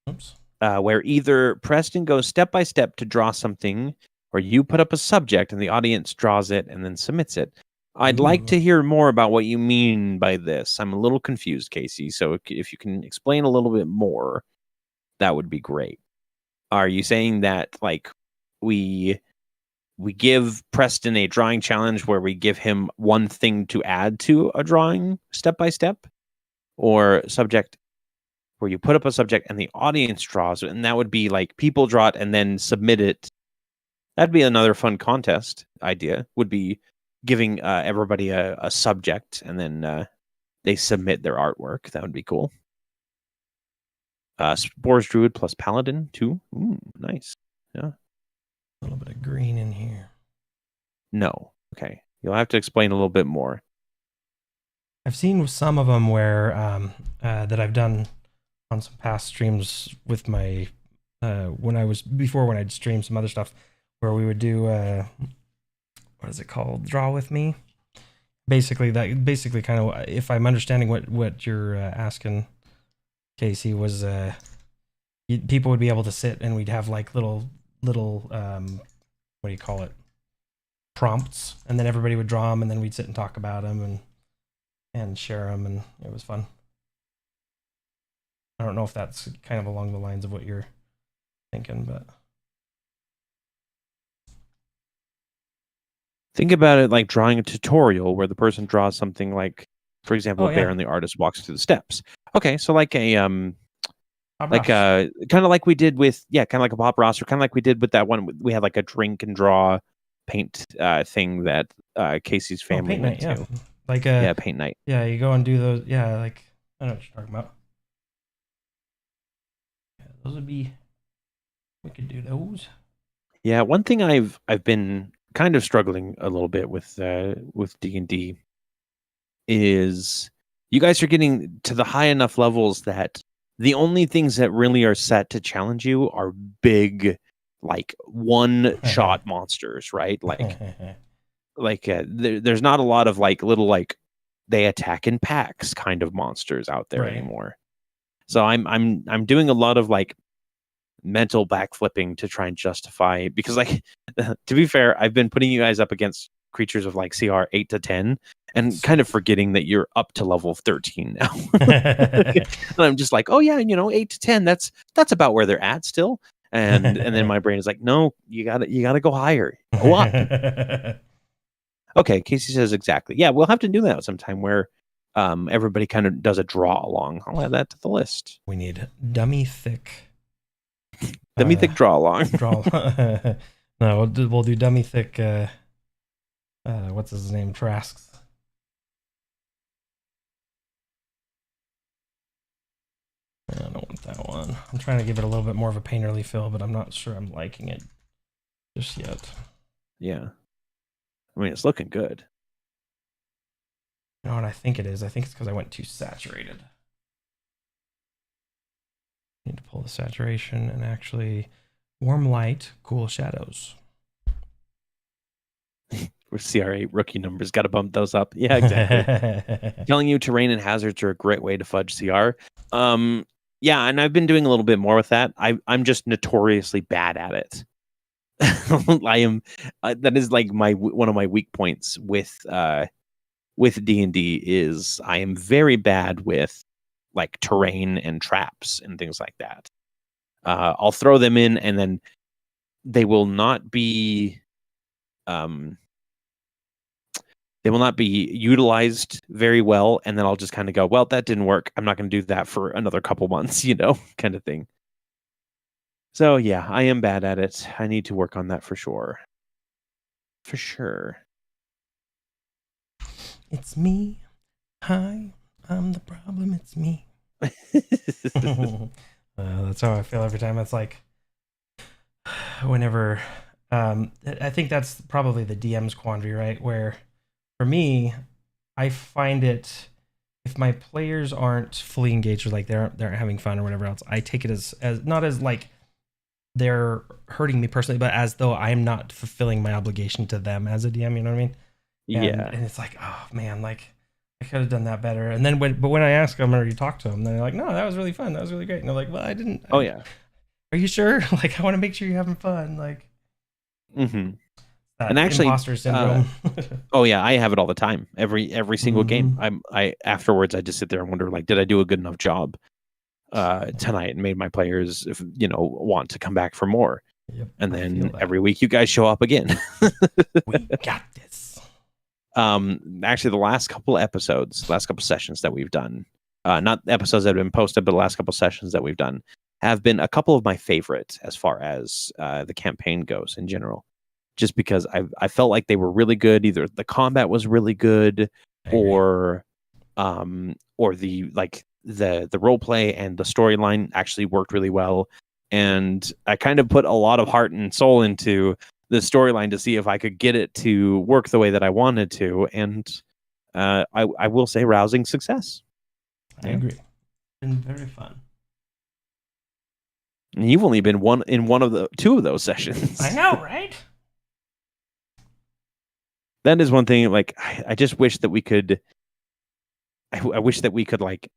Oops. Where either Preston goes step by step to draw something, or you put up a subject and the audience draws it and then submits it. I'd like to hear more about what you mean by this. I'm a little confused, Casey. So if you can explain a little bit more, that would be great. Are you saying that like we give Preston a drawing challenge where we give him one thing to add to a drawing step by step, or subject where you put up a subject and the audience draws it, and that would be like people draw it and then submit it? That'd be another fun contest idea, would be giving everybody a subject and then they submit their artwork. That would be cool. Spores Druid plus Paladin too. Ooh, nice. Yeah. A little bit of green in here. No. Okay. You'll have to explain a little bit more. I've seen some of them where that I've done on some past streams with my when I'd stream some other stuff where we would do what is it called? Draw with me. Basically kind of, if I'm understanding what you're asking, Casey, was people would be able to sit and we'd have like little what do you call it? Prompts, and then everybody would draw them, and then we'd sit and talk about them and share them, and it was fun. I don't know if that's kind of along the lines of what you're thinking, but think about it like drawing a tutorial where the person draws something like, for example, a bear and the artist walks through the steps. Okay, so like a kind of like we did with kind of like a Bob Ross, or kind of like we did with that one. We had like a drink and draw paint thing that Casey's family went to. Like paint night. Yeah, you go and do those. Yeah, like I know what you're talking about. Yeah, those would be. We could do those. Yeah, one thing I've been kind of struggling a little bit with D&D is you guys are getting to the high enough levels that the only things that really are set to challenge you are big, like one-shot monsters, right? Like there's not a lot of like little like they attack in packs kind of monsters out there anymore. So I'm doing a lot of like mental backflipping to try and justify, because like to be fair, I've been putting you guys up against creatures of like CR 8 to 10 and kind of forgetting that you're up to level 13 now. And I'm just like, oh yeah, 8 to 10, that's about where they're at still. And then my brain is like, no, you gotta go higher. Go up. Okay, Casey says exactly. Yeah, we'll have to do that sometime where everybody kind of does a draw along. I'll add that to the list. We need dummy thick. Dummy thick draw along. No, we'll do dummy thick. What's his name? Trasks. I don't want that one. I'm trying to give it a little bit more of a painterly feel, but I'm not sure I'm liking it just yet. Yeah. I mean, it's looking good. You know what I think it is? I think it's because I went too saturated. Need to pull the saturation and actually warm light, cool shadows. With CR8 rookie numbers, got to bump those up. Yeah, exactly. Telling you terrain and hazards are a great way to fudge CR. Yeah, and I've been doing a little bit more with that. I'm just notoriously bad at it. I am. That is like one of my weak points with D&D is I am very bad with like terrain and traps and things like that. I'll throw them in and then they will not be utilized very well, and then I'll just kind of go, well, that didn't work. I'm not going to do that for another couple months, kind of thing. So yeah, I am bad at it. I need to work on that for sure. For sure. It's me. Hi, I'm the problem. It's me. That's how I feel every time. It's like whenever I think that's probably the DM's quandary, right? Where for me, I find it if my players aren't fully engaged, or like they aren't having fun or whatever else, I take it as not as like they're hurting me personally, but as though I'm not fulfilling my obligation to them as a DM. You know what I mean? And it's like, oh man, like I could have done that better. And then when I ask them or you talk to them, they're like, no, that was really fun. That was really great. And they're like, well, I didn't. Oh yeah. Are you sure? Like, I want to make sure you're having fun. Like, and actually, imposter syndrome. Oh yeah, I have it all the time. Every single game. I afterwards I just sit there and wonder, like, did I do a good enough job tonight and made my players, want to come back for more? Yep, and then every week you guys show up again. We got this. Actually, the last couple sessions that we've done, not episodes that have been posted, but the last couple sessions that we've done have been a couple of my favorite as far as the campaign goes in general. Just because I felt like they were really good. Either the combat was really good, or the role play and the storyline actually worked really well. And I kind of put a lot of heart and soul into the storyline to see if I could get it to work the way that I wanted to. And I will say, rousing success. I agree. It's been very fun. And you've only been two of those sessions. I know, right? That is one thing. Like, I just wish that we could. I wish that we could like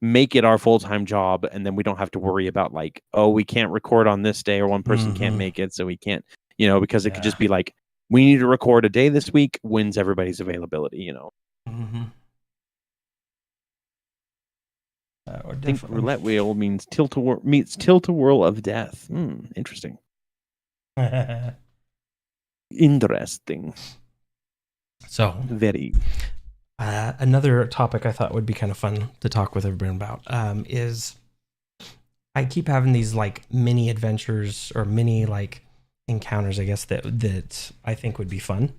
make it our full-time job, and then we don't have to worry about like, oh, we can't record on this day, or one person can't make it, so we can't. Because it could just be like, we need to record a day this week. When's everybody's availability? I think roulette wheel means meets tilt-a-whirl of death. Interesting. Interesting. So very. Another topic I thought would be kind of fun to talk with everyone about is I keep having these like mini adventures or mini like encounters, I guess, that I think would be fun.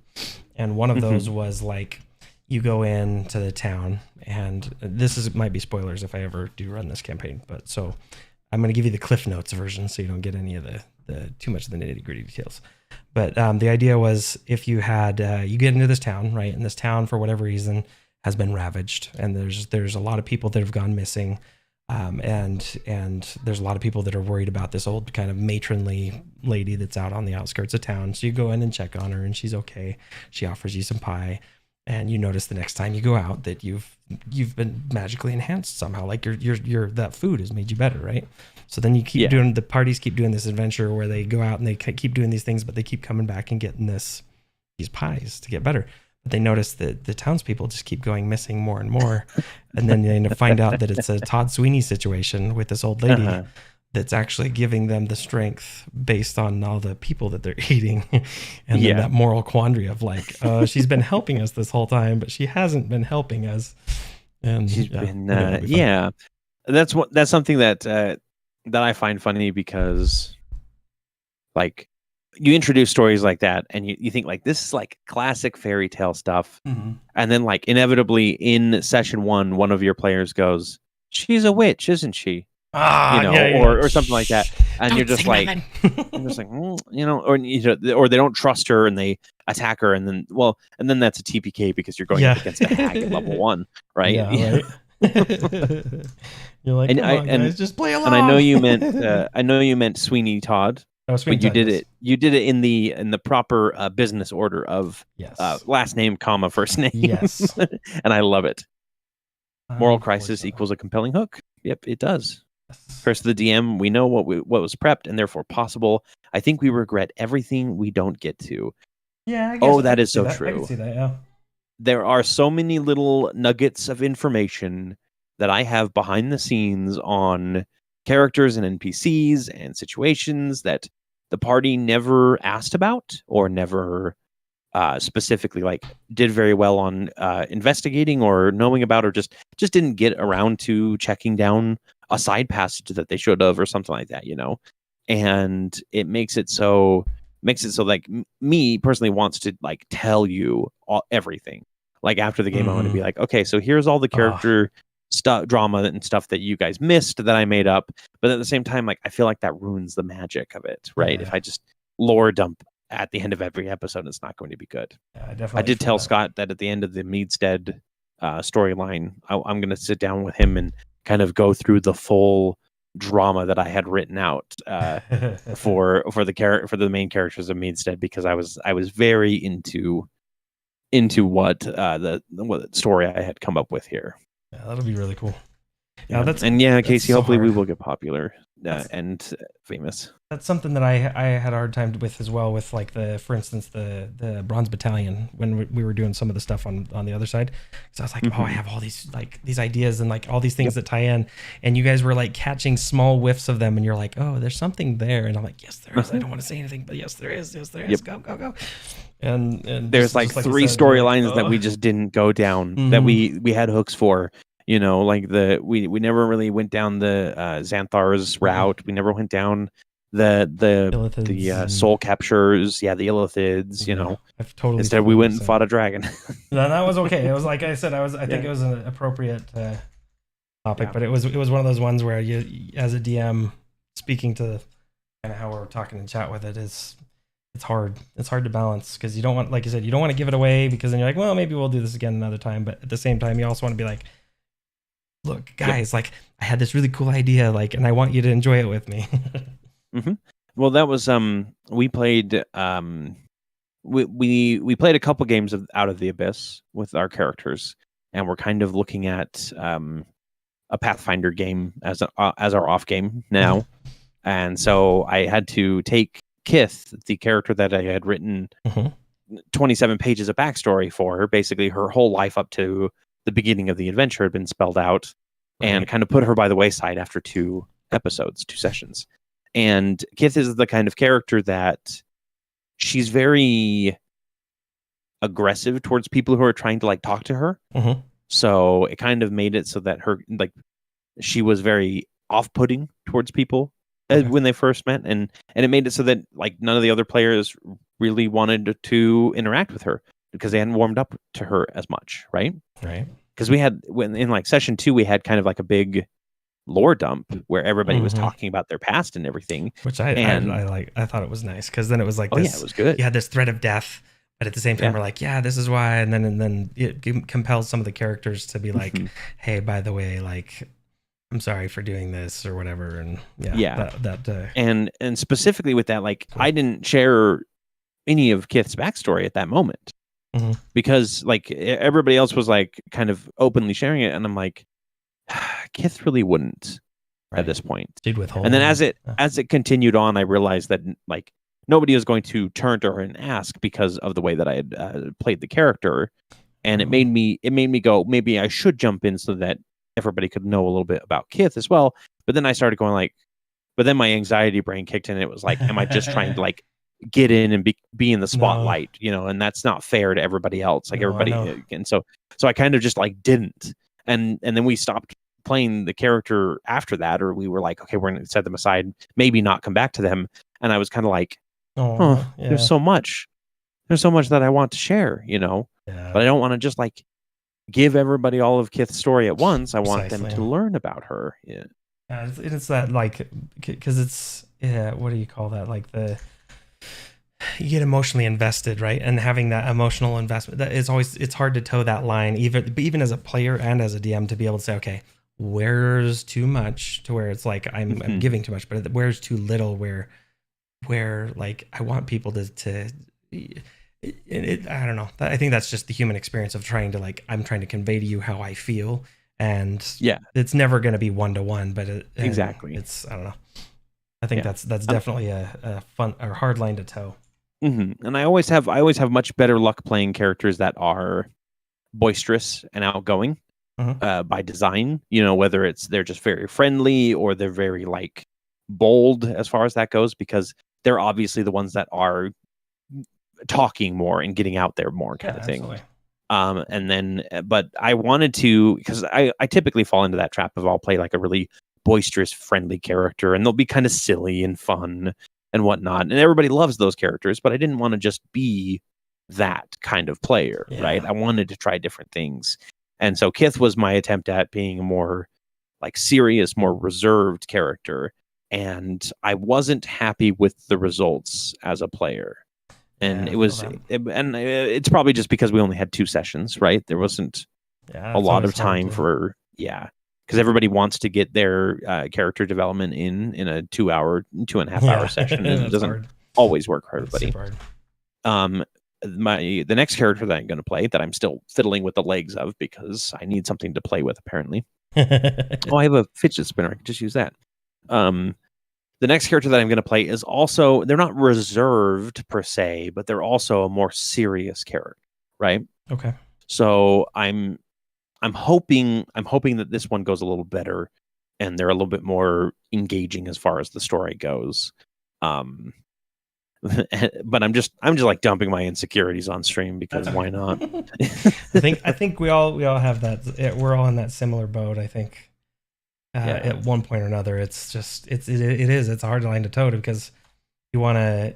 And one of those was like you go into the town, and might be spoilers if I ever do run this campaign, but so I'm going to give you the Cliff Notes version so you don't get any of the too much of the nitty gritty details. But the idea was, if you had you get into this town, right, and this town for whatever reason has been ravaged, and there's a lot of people that have gone missing, and there's a lot of people that are worried about this old kind of matronly lady that's out on the outskirts of town. So you go in and check on her, and she's okay. She offers you some pie, and you notice the next time you go out that you've been magically enhanced somehow, like your that food has made you better, right? So then you keep doing, the parties keep doing this adventure where they go out and they keep doing these things, but they keep coming back and getting these pies to get better. But they notice that the townspeople just keep going missing more and more. And then they find out that it's a Todd Sweeney situation with this old lady that's actually giving them the strength based on all the people that they're eating. And then that moral quandary of like, she's been helping us this whole time, but she hasn't been helping us. And she's been, that's something that I find funny, because like you introduce stories like that and you think like, this is like classic fairy tale stuff. And then like inevitably in session one of your players goes, she's a witch, isn't she? Or something like that. And you're just like, or they don't trust her and they attack her. And then that's a TPK because you're going up against a hag at level 1, right? Yeah. Right. You're like, guys, just play along. And I know you meant Sweeney Todd. But you did it. You did it in the proper business order of last name, comma, first name. Yes, and I love it. Moral crisis equals a compelling hook. Yep, it does. Curse of the DM. We know what was prepped and therefore possible. I think we regret everything we don't get to. Yeah. I guess that is so true. I can see that. Yeah. There are so many little nuggets of information that I have behind the scenes on characters and NPCs and situations that the party never asked about or never specifically like did very well on investigating or knowing about, or just didn't get around to checking down a side passage that they should have or something like that, and it makes it so like me personally wants to like tell you everything. Like after the game, I'm going to be like, okay, so here's all the character drama and stuff that you guys missed that I made up, but at the same time, like I feel like that ruins the magic of it, right? If I just lore dump at the end of every episode, it's not going to be good. Yeah, definitely. I did tell Scott that at the end of the Meadstead storyline, I'm going to sit down with him and kind of go through the full drama that I had written out for the main characters of Meadstead, because I was very into what what story I had come up with here. Yeah, that'll be really cool. Yeah, Casey, hopefully we will get popular and famous. That's something that I had a hard time with as well, with like for instance, the Bronze Battalion, when we were doing some of the stuff on the other side. So I was like, oh, I have all these ideas and like all these things that tie in, and you guys were like catching small whiffs of them, and you're like, oh, there's something there, and I'm like, yes, there is. I don't want to say anything, but yes, there is. Yes, there is. Go. And there's like 3 storylines that we just didn't go down, that we had hooks for. You know, like we never really went down the Xanthar's route. We never went down the soul captures. Yeah, the Illithids. You know, I've totally instead we went and fought a dragon. No, that was okay. It was like I said, I think it was an appropriate topic, but it was one of those ones where you, as a DM, speaking to kind of how we're talking in chat with it, it's hard. It's hard to balance, because you don't want, like you said, you don't want to give it away, because then you're like, well, maybe we'll do this again another time. But at the same time, you also want to be like, look, guys, like I had this really cool idea, like, and I want you to enjoy it with me. Well, that was we played we played a couple games of Out of the Abyss with our characters, and we're kind of looking at a Pathfinder game as our off game now. And so I had to take Kith, the character that I had written 27 pages of backstory for her. Basically, her whole life up to the beginning of the adventure had been spelled out, and kind of put her by the wayside after 2 sessions. And Kith is the kind of character that she's very aggressive towards people who are trying to like talk to her. So it kind of made it so that her, like, she was very off-putting towards people when they first met, and it made it so that like none of the other players really wanted to interact with her, because they hadn't warmed up to her as much, right? Because we had, in like session 2, we had kind of like a big lore dump where everybody was talking about their past and everything, which I like. I thought it was nice, because then it was like, it was good. You had this threat of death, but at the same time, we're like, yeah, this is why. And then it compels some of the characters to be like, hey, by the way, like, I'm sorry for doing this or whatever. And and specifically with that, like, I didn't share any of Kith's backstory at that moment, because like everybody else was like kind of openly sharing it, and I'm like, Kith really wouldn't at this point. And then as it continued on, I realized that like nobody was going to turn to her and ask, because of the way that I had played the character, and it made me go, maybe I should jump in so that everybody could know a little bit about Kith as well. But then I started going like, but then my anxiety brain kicked in. And it was like, am I just trying to like get in and be in the spotlight, you know? And that's not fair to everybody else. Like everybody, and so I kind of just like didn't, and then we stopped playing the character after that, or we were like, okay, we're gonna set them aside, maybe not come back to them. And I was kind of like, there's so much that I want to share, you know, but I don't want to just like give everybody all of Kith's story at once. I want them to learn about her. It's that, like, because it's what do you call that, like you get emotionally invested, right? And having that emotional investment, that is always, it's hard to toe that line, even as a player and as a DM, to be able to say, okay, where's too much, to where it's like I'm giving too much, but where's too little, where like I want people to I don't know. I think that's just the human experience of trying to, like, I'm trying to convey to you how I feel, and it's never going to be 1-to-1, but exactly, it's, I don't know. I think that's definitely a fun or hard line to toe. And I always have much better luck playing characters that are boisterous and outgoing by design. You know, whether they're just very friendly or they're very like bold as far as that goes, because they're obviously the ones that are talking more and getting out there more, kind of thing. Absolutely. And then, but I wanted to, because I typically fall into that trap of I'll play like a really boisterous, friendly character, and they'll be kind of silly and fun and whatnot, and everybody loves those characters. But I didn't want to just be that kind of player, right? I wanted to try different things, and so Kith was my attempt at being a more like serious, more reserved character, and I wasn't happy with the results as a player. And it's probably just because we only had 2 sessions, right? There wasn't a lot of time for because everybody wants to get their character development in a 2.5 hour session, and it doesn't always work for everybody. The next character that I'm going to play, that I'm still fiddling with the legs of because I need something to play with apparently. I have a fidget spinner. I can just use that. The next character that I'm going to play is also, they're not reserved per se, but they're also a more serious character, right? Okay. So I'm hoping that this one goes a little better and they're a little bit more engaging as far as the story goes. But I'm just like dumping my insecurities on stream because why not? I think we all have that. We're all in that similar boat. I think at one point or another, it's just it's a hard line to toe because you want to.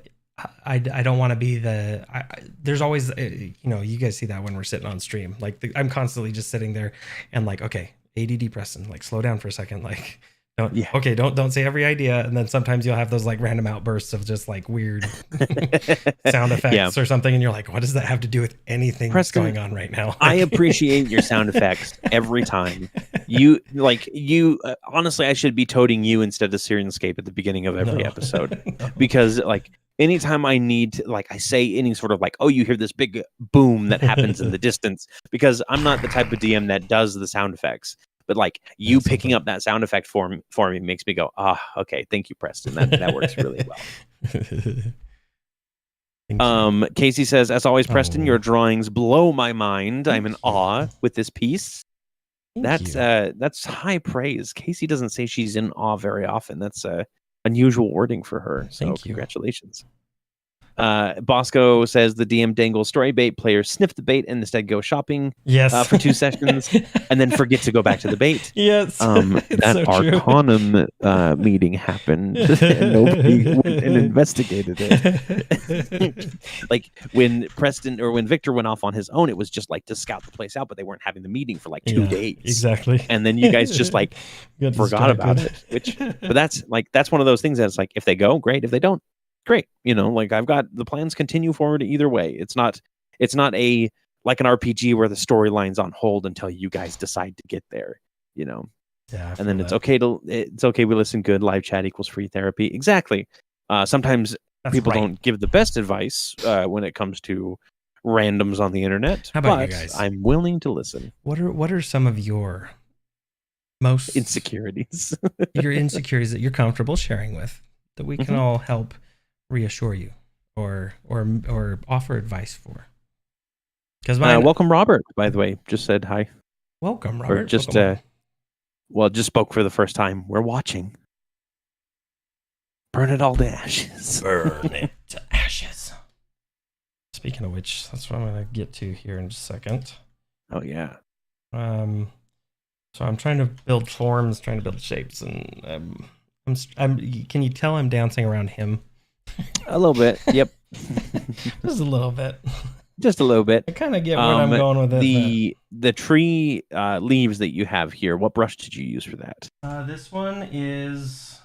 I don't want to be there's always you guys see that when we're sitting on stream, like I'm constantly just sitting there and like, okay, ADD Preston, like slow down for a second, like don't say every idea, and then sometimes you'll have those like random outbursts of just like weird sound effects or something, and you're like, what does that have to do with anything Preston, that's going on right now? I appreciate your sound effects every time. Honestly, I should be toting you instead of Sirenscape at the beginning of every episode because like anytime I need to, like I say any sort of like, oh, you hear this big boom that happens in the distance, because I'm not the type of DM that does the sound effects. But like you picking up that sound effect for me makes me go, okay, thank you, Preston. That works really well. Casey says, as always, Preston, your drawings blow my mind. I'm in awe with this piece. That's high praise. Casey doesn't say she's in awe very often. That's unusual wording for her. So congratulations. Bosco says the DM dangles story bait, players sniff the bait and instead go shopping for 2 sessions and then forget to go back to the bait. Yes. That Arcanum meeting happened and nobody went and investigated it. Like when Preston or when Victor went off on his own, it was just like to scout the place out, but they weren't having the meeting for like 2 days. Exactly. And then you guys just like forgot about it. But that's one of those things that's like, if they go, great. If they don't, great. Like I've got the plans continue forward either way. It's not a like an RPG where the storyline's on hold until you guys decide to get there, and then it's okay we listen good. Live chat equals free therapy. Exactly. Sometimes people don't give the best advice when it comes to randoms on the internet. How about you guys? I'm willing to listen. What are some of your most insecurities? Your insecurities that you're comfortable sharing with, that we can all help reassure you or offer advice for? Because welcome Robert, by the way, just said hi. Welcome Robert. Or just just spoke for the first time. We're watching. Burn it all to ashes. Burn it to ashes. Speaking of which, that's what I'm going to get to here in just a second. Oh yeah. So I'm trying to build forms, trying to build shapes, and can you tell I'm dancing around him? A little bit. Yep. Just a little bit. Just a little bit. I kind of get where I'm going with it. The tree leaves that you have here, what brush did you use for that? This one's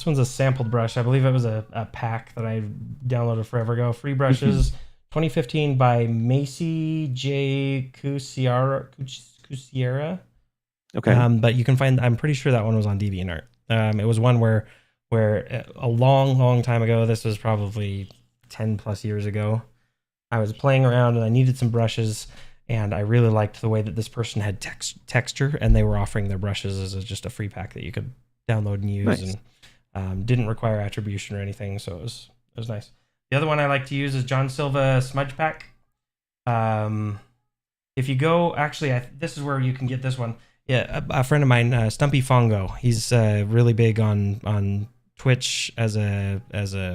a sampled brush. I believe it was a pack that I downloaded forever ago. Free brushes, 2015 by Macy J. Cusiera. Okay. But you can find, I'm pretty sure that one was on DeviantArt. It was one where a long time ago, this was probably 10 plus years ago, I was playing around and I needed some brushes, and I really liked the way that this person had texture, and they were offering their brushes as just a free pack that you could download and use. Nice. And didn't require attribution or anything, so it was nice. The other one I like to use is John Silva Smudge Pack. If you go, actually, this is where you can get this one. Yeah, a friend of mine, Stumpy Fongo, he's really big on Twitch as a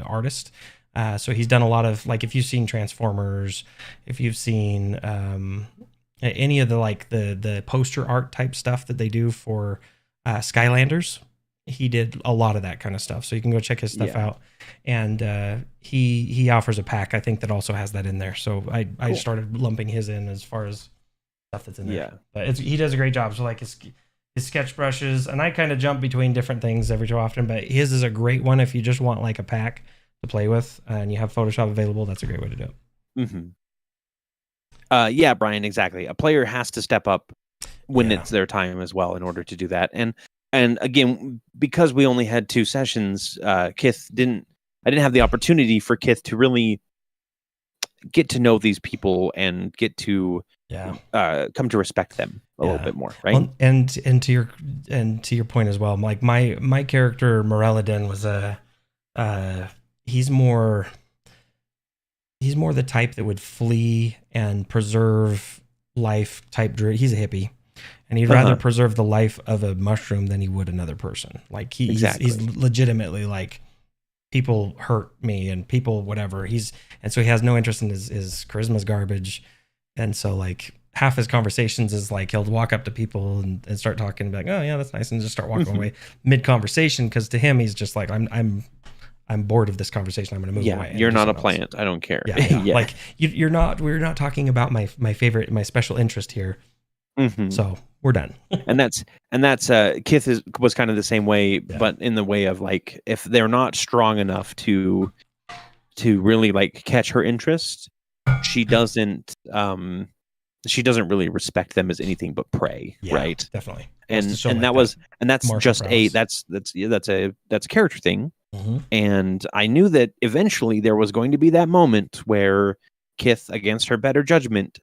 artist. So he's done a lot of, like, if you've seen Transformers, if you've seen any of the poster art type stuff that they do for Skylanders, he did a lot of that kind of stuff. So you can go check his stuff out. And he offers a pack, I think, that also has that in there. So I started lumping his in as far as stuff that's in there. Yeah. But he does a great job. So like his sketch brushes, and I kind of jump between different things every so often, but his is a great one if you just want like a pack to play with and you have Photoshop available. That's a great way to do it. Yeah, Brian, exactly. A player has to step up when Yeah. it's their time as well in order to do that. And again, because we only had 2 sessions, I didn't have the opportunity for Kith to really get to know these people and get to come to respect them a little bit more, right? Well, and to your point as well, like my character Morelladin was he's more the type that would flee and preserve life type druid. He's a hippie, and he'd rather preserve the life of a mushroom than he would another person. Like he's legitimately like, people hurt me and people whatever. And so he has no interest in his charisma's garbage, and so like half his conversations is like he'll walk up to people and start talking and be like, oh yeah, that's nice, and just start walking away mid conversation, because to him he's just like, I'm bored of this conversation. I'm going to move away. You're not a plant. I don't care. Yeah. Like we're not talking about my favorite, my special interest here. Mm-hmm. So we're done. and that's Kith was kind of the same way, but in the way of like, if they're not strong enough to really like catch her interest, she doesn't really respect them as anything but prey, right? Definitely. And that's just a character thing. Mm-hmm. And I knew that eventually there was going to be that moment where Kith, against her better judgment,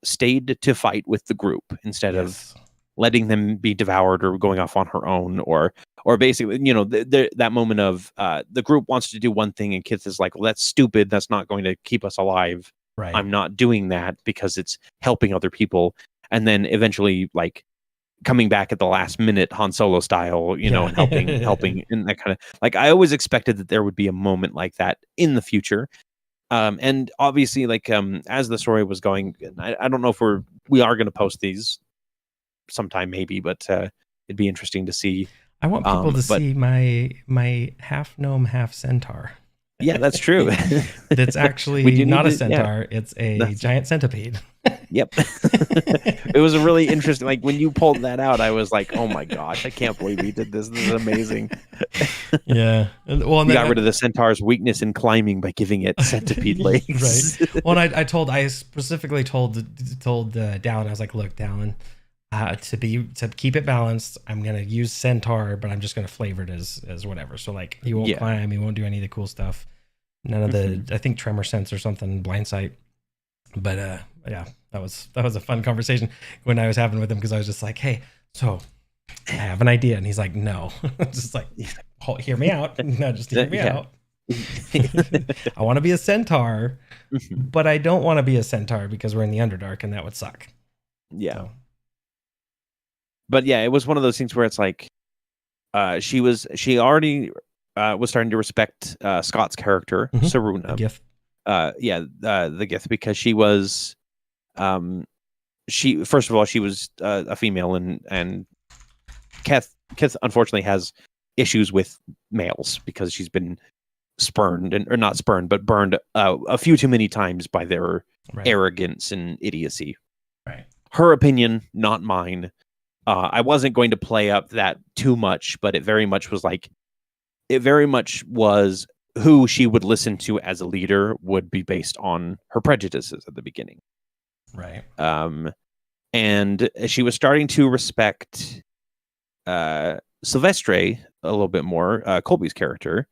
stayed to fight with the group instead of letting them be devoured or going off on her own, or basically, that moment of the group wants to do one thing and Kith is like, well, that's stupid. That's not going to keep us alive. Right. I'm not doing that because it's helping other people. And then eventually, like, coming back at the last minute, Han Solo style, and helping, and that kind of, like, I always expected that there would be a moment like that in the future. And obviously, like, as the story was going, I don't know if we are going to post these sometime, maybe, but it'd be interesting to see. I want people to see my half gnome, half centaur. Yeah, that's true. It's actually not a centaur. It's a giant centipede. Yep. It was a really interesting, like, when you pulled that out, I was like, oh my gosh, I can't believe we did this. This is amazing. Yeah. Well, you got rid of the centaur's weakness in climbing by giving it centipede legs. Right. Well, I specifically told Dallin, I was like, look, Dallin, to keep it balanced, I'm gonna use centaur, but I'm just gonna flavor it as whatever. So like, he won't climb, he won't do any of the cool stuff. None of the I think tremor sense or something, blind sight. But yeah, that was a fun conversation when I was having with him, because I was just like, hey, so I have an idea, and he's like, no, just like, hear me out, no, just hear me out. I want to be a centaur, but I don't want to be a centaur because we're in the Underdark, and that would suck. Yeah. So. But yeah, it was one of those things where it's like, she already was starting to respect Scott's character, Saruna. The Gith. The Gith, because she was, first of all, she was a female, and Kith unfortunately has issues with males because she's been spurned, or not spurned, but burned a few too many times by their arrogance and idiocy. Right. Her opinion, not mine. I wasn't going to play up that too much, but it very much was who she would listen to as a leader would be based on her prejudices at the beginning. Right. And she was starting to respect Silvestre a little bit more, Colby's character,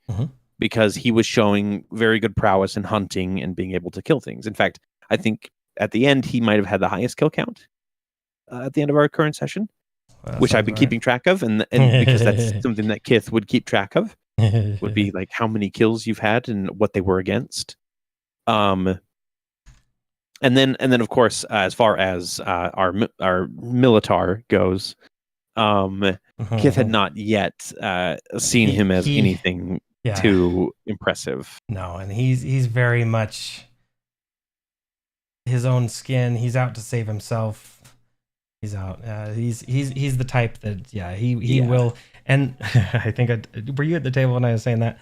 because he was showing very good prowess in hunting and being able to kill things. In fact, I think at the end, he might have had the highest kill count at the end of our current session, which I've been keeping track of, and because that's something that Kith would keep track of, would be like how many kills you've had and what they were against. And then of course, as far as our Militar goes, Kith had not yet seen him as anything too impressive. No, and he's very much his own skin. He's out to save himself. He's out. He's the type that he will. And I think were you at the table when I was saying that?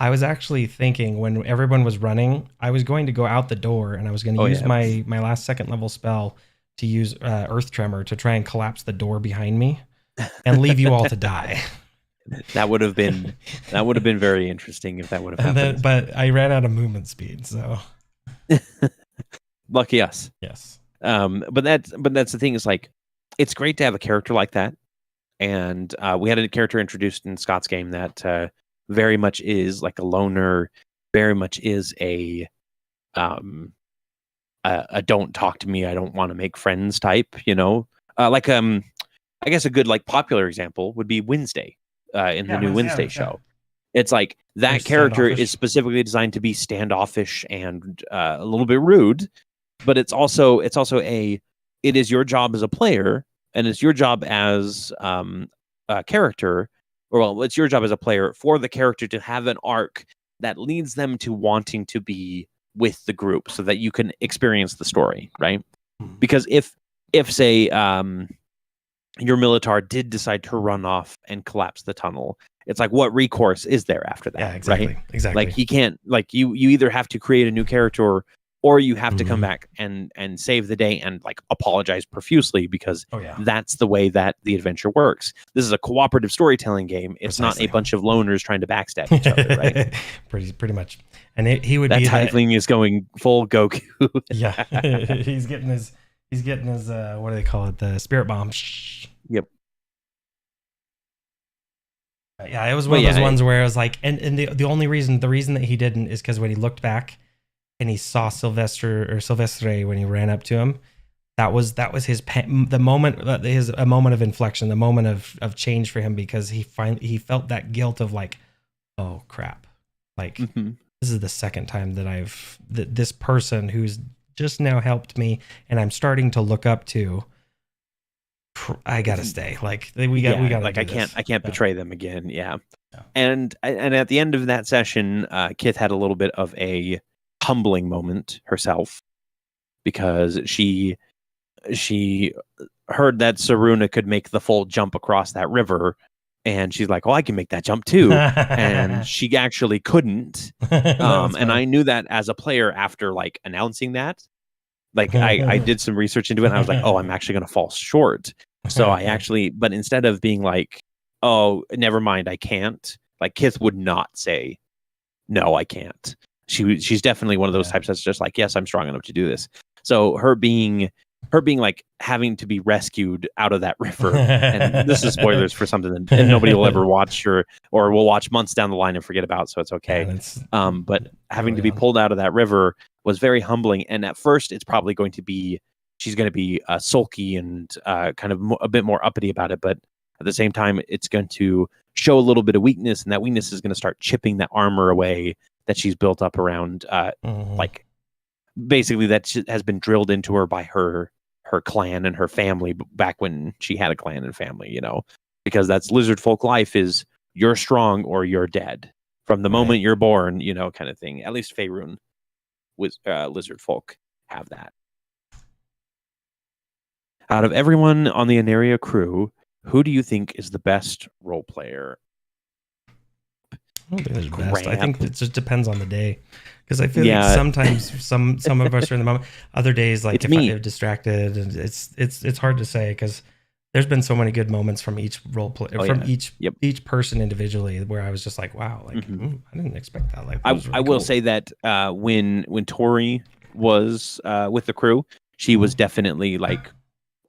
I was actually thinking when everyone was running, I was going to go out the door and I was going to use my last second level spell to use Earth Tremor to try and collapse the door behind me and leave you all to die. That would have been very interesting if that would have happened. But I ran out of movement speed, so. Lucky us. Yes. But that's the thing is like, it's great to have a character like that. And we had a character introduced in Scott's game that very much is like a loner, very much is a don't talk to me, I don't want to make friends type, I guess a good like popular example would be Wednesday in the new Wednesday show. It's like that character is specifically designed to be standoffish and a little bit rude, but it is your job as a player, and it's your job as a character, it's your job as a player for the character to have an arc that leads them to wanting to be with the group so that you can experience the story, right? Because if say your Militar did decide to run off and collapse the tunnel, it's like, what recourse is there after that? Yeah, exactly. Right? Exactly. Like he can't, like you either have to create a new character or you have to come back and save the day and like apologize profusely, because that's the way that the adventure works. This is a cooperative storytelling game. It's not a bunch of loners trying to backstab each other, right? pretty much. And he would that be tiefling is going full Goku. Yeah. he's getting his what do they call it? The spirit bomb. Yep. Yeah, it was one of those ones where I was like, and the reason that he didn't is because when he looked back and he saw Silvestre when he ran up to him, that was the moment, a moment of inflection, the moment of change for him, because he felt that guilt of like, oh crap, like this is the second time that this person who's just now helped me and I'm starting to look up to, I gotta stay. Like we got like I can't betray them again. Yeah. And at the end of that session, Kith had a little bit of a humbling moment herself, because she heard that Saruna could make the full jump across that river, and she's like, "Oh, I can make that jump too," and she actually couldn't. And I knew that as a player after like announcing that. Like I did some research into it, and I was like, "Oh, I'm actually going to fall short." So but instead of being like, "Oh, never mind, I can't," like Kith would not say, "No, I can't." She's definitely one of those types that's just like, "Yes, I'm strong enough to do this." So her being like having to be rescued out of that river, and this is spoilers for something that nobody will ever watch or will watch months down the line and forget about, so it's okay. But having to be pulled out of that river was very humbling, and at first it's probably going to be, she's going to be sulky and kind of a bit more uppity about it, but at the same time it's going to show a little bit of weakness, and that weakness is going to start chipping that armor away that she's built up around like basically that has been drilled into her by her clan and her family back when she had a clan and family, because that's lizard folk life, is you're strong or you're dead from the moment you're born, kind of thing. At least Faerun with lizard folk have that. Out of everyone on the Aneria crew, who do you think is the best role player? I don't think there's best. I think it just depends on the day, because I feel like sometimes some of us are in the moment. Other days, like if I'm distracted, and it's hard to say, because there's been so many good moments from each role player, each person individually, where I was just like, wow, like I didn't expect that. Like I will say that when Tori was with the crew, she was definitely like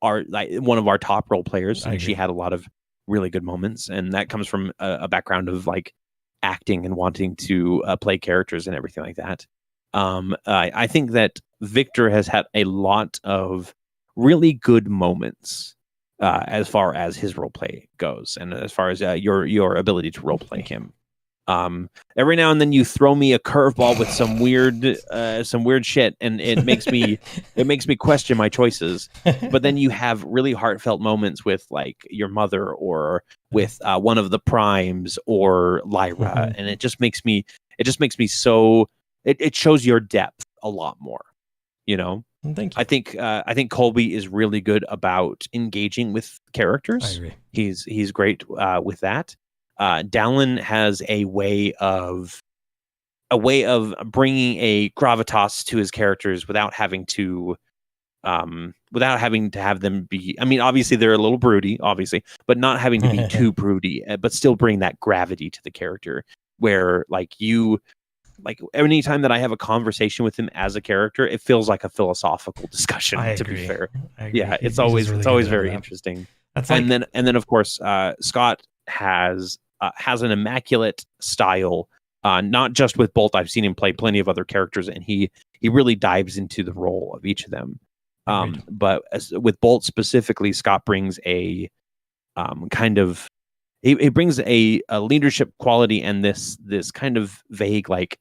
one of our top role players, and she had a lot of really good moments, and that comes from a background of like acting and wanting to play characters and everything like that. I think that Victor has had a lot of really good moments as far as his role play goes, and as far as your ability to role play him. Every now and then you throw me a curveball with some weird shit, and it makes me question my choices. But then you have really heartfelt moments with like your mother, or with one of the primes, or Lyra, and it just makes me so. It shows your depth a lot more, Thank you. I think Colby is really good about engaging with characters. I agree. He's great with that. Dallin has a way of bringing a gravitas to his characters without having to have them be. I mean, obviously they're a little broody, obviously, but not having to be too broody, but still bring that gravity to the character. Where like you like anytime that I have a conversation with him as a character, it feels like a philosophical discussion. I to agree. be fair, I agree. yeah, He's it's always really very interesting. That's like, and then of course, Scott has an immaculate style. Not just with Bolt, I've seen him play plenty of other characters, and he really dives into the role of each of them. But with Bolt specifically, Scott brings a kind of he brings a leadership quality and this kind of vague, like,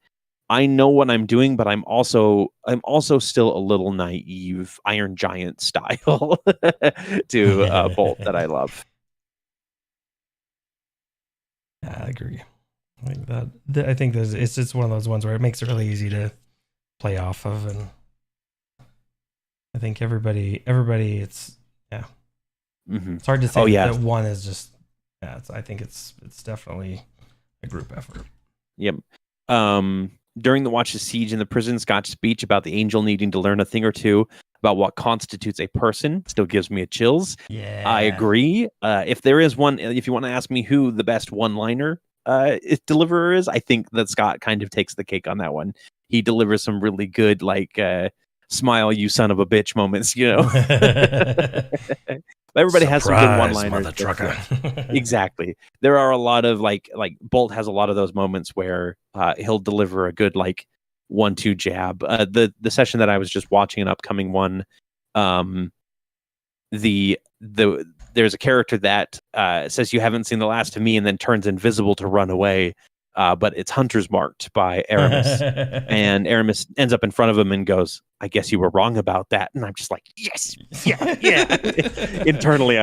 I know what I'm doing, but I'm also still a little naive Iron Giant style to Bolt that I love. Yeah, I agree. Like that. I think it's just one of those ones where it makes it really easy to play off of, and I think everybody, it's it's hard to say that one is just I think it's definitely a group effort. Yep. During the Watch the Siege in the prison, Scott's speech about the angel needing to learn a thing or two about what constitutes a person still gives me a chills. Yeah, I agree. If there is one, if you want to ask me who the best one-liner deliverer is, I think that Scott kind of takes the cake on that one. He delivers some really good, like, smile, you son of a bitch moments, you know. Everybody has some good one-liners. Mother trucker. Exactly. There are a lot of like Bolt has a lot of those moments where he'll deliver a good, like, 1-2 jab. The session that I was just watching, an upcoming one, there's a character that says you haven't seen the last of me and then turns invisible to run away, but it's Hunter's Marked by Aramis. And Aramis ends up in front of him and goes, I guess you were wrong about that. And I'm just like, yes, yeah. Internally,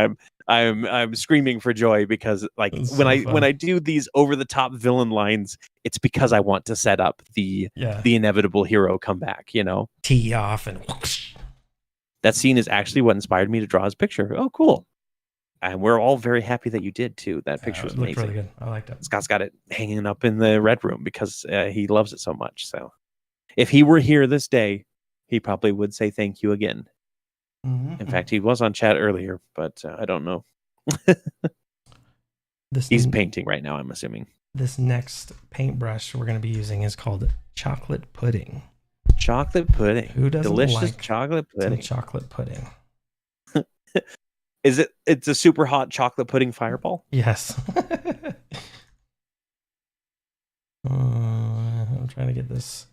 I'm screaming for joy because, like, when I do these over the top villain lines, it's because I want to set up the inevitable hero comeback, you know. Tee off and whoosh. That scene is actually what inspired me to draw his picture. Oh, cool. And we're all very happy that you did too. That picture was amazing. Really good. I liked it. Scott's got it hanging up in the red room because he loves it so much. So if he were here this day, he probably would say thank you again. Mm-hmm. In fact, he was on chat earlier, but I don't know. He's painting right now, I'm assuming. This next paintbrush we're going to be using is called Chocolate Pudding. Chocolate pudding. Who doesn't delicious like chocolate pudding? Chocolate pudding. Is it? It's a super hot chocolate pudding fireball? Yes. I'm trying to get this.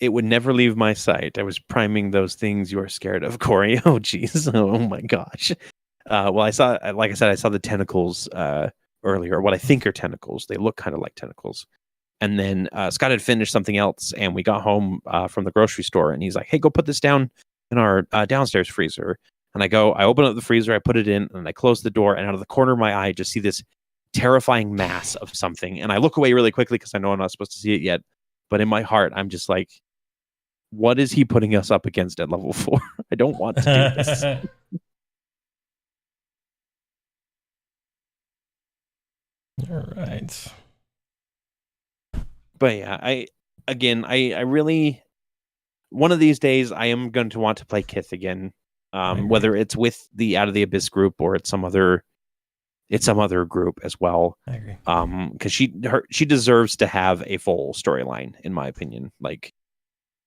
It would never leave my sight. I was priming those things you are scared of, Cory. Oh, geez. Oh, my gosh. Well, I saw the tentacles earlier. What I think are tentacles. They look kind of like tentacles. And then Scott had finished something else, and we got home from the grocery store, and he's like, hey, go put this down in our downstairs freezer. And I open up the freezer, I put it in, and I close the door, and out of the corner of my eye, I just see this terrifying mass of something. And I look away really quickly because I know I'm not supposed to see it yet. But in my heart, I'm just like, what is he putting us up against at level 4? I don't want to do this. All right. But yeah, I really, one of these days I am going to want to play Kith again, whether it's with the Out of the Abyss group or it's some other group as well. I agree. Because she deserves to have a full storyline, in my opinion. Like,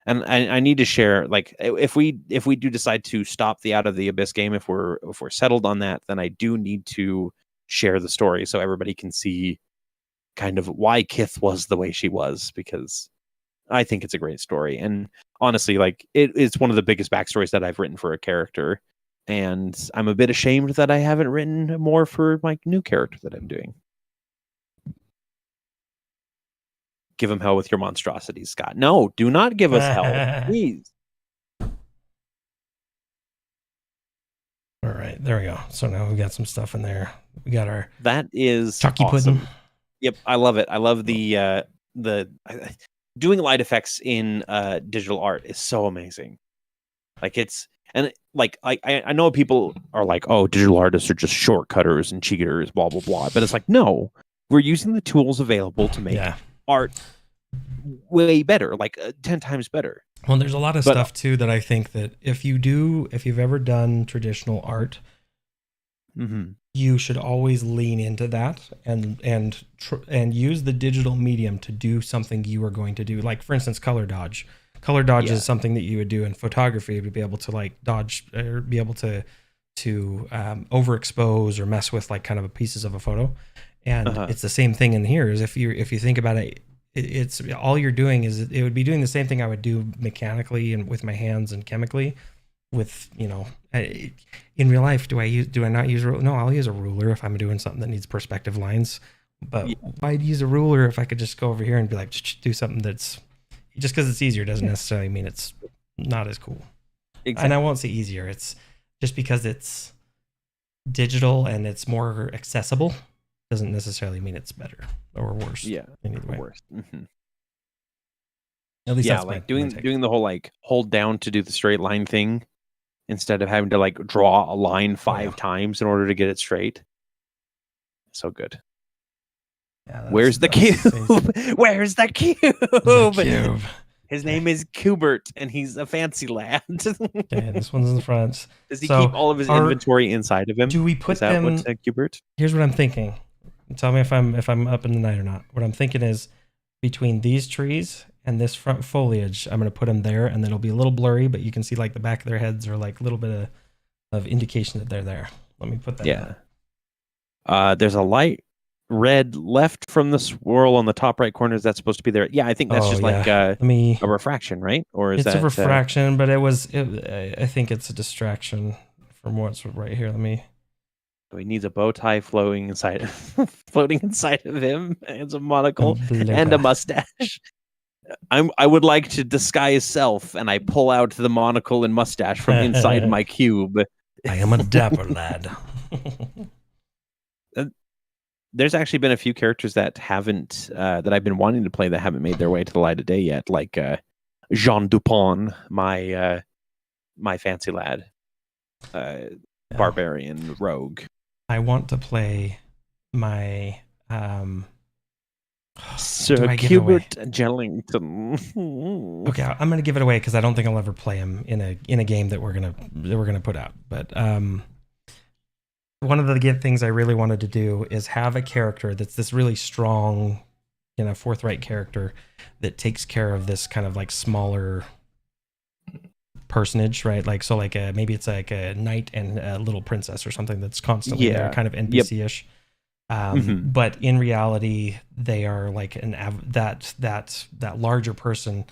and I need to share, like, if we do decide to stop the Out of the Abyss game, if we're settled on that, then I do need to share the story so everybody can see kind of why Kith was the way she was, because I think it's a great story. And honestly, like, it's one of the biggest backstories that I've written for a character. And I'm a bit ashamed that I haven't written more for my new character that I'm doing. Give him hell with your monstrosities, Scott. No, do not give us hell, please. All right, there we go. So now we got some stuff in there. We got our that is chalky awesome. Pudding. Yep, I love it. I love the doing light effects in digital art is so amazing. Like, it's, and like I know people are like, oh, digital artists are just shortcutters and cheaters, blah blah blah. But it's like, no, we're using the tools available to make art way better, like 10 times better. Well, there's a lot of stuff too that I think that if you've ever done traditional art, you should always lean into that and use the digital medium to do something you are going to do. Like, for instance, color dodge. Color dodge is something that you would do in photography to be able to like dodge or be able to overexpose or mess with like kind of pieces of a photo. And it's the same thing in here. Is if you think about it, it's all you're doing is it would be doing the same thing I would do mechanically and with my hands and chemically. With in real life, do I not use a ruler? No, I'll use a ruler if I'm doing something that needs perspective lines. But I'd use a ruler if I could just go over here and be like, do something that's just because it's easier doesn't necessarily mean it's not as cool. Exactly. And I won't say easier. It's just because it's digital and it's more accessible doesn't necessarily mean it's better or worse. Yeah, in either way. Worse. Mm-hmm. At least that's like doing the whole like hold down to do the straight line thing instead of having to like draw a line 5 times in order to get it straight. So good. Yeah, Where's the cube? Where's the cube? His name is Cubert, and he's a fancy lad. Okay, this one's in the front. Does he keep all of his inventory inside of him? Do we put them? What's Cubert? Here's what I'm thinking. Tell me if I'm up in the night or not. What I'm thinking is between these trees and this front foliage, I'm going to put them there, and then it'll be a little blurry, but you can see like the back of their heads or like a little bit of indication that they're there. Let me put that. Yeah. There's a light red left from the swirl on the top right corner. Is that supposed to be there? Yeah, I think that's like a refraction, right? Or is it's a refraction? But I think it's a distraction from what's right here. So he needs a bow tie floating inside of him, and a monocle and a mustache. I would like to disguise self, and I pull out the monocle and mustache from inside my cube. I am a dapper lad. There's actually been a few characters that haven't that I've been wanting to play that haven't made their way to the light of day yet, like Jean Dupont, my fancy lad, barbarian rogue. I want to play my Sir Cubert Jellington. Okay, I'm gonna give it away because I don't think I'll ever play him in a game that we're gonna put out. But one of the things I really wanted to do is have a character that's this really strong, forthright character that takes care of this kind of like smaller personage, right? Like so, like maybe it's like a knight and a little princess or something that's constantly there, kind of NPC-ish. But in reality, they are like that larger person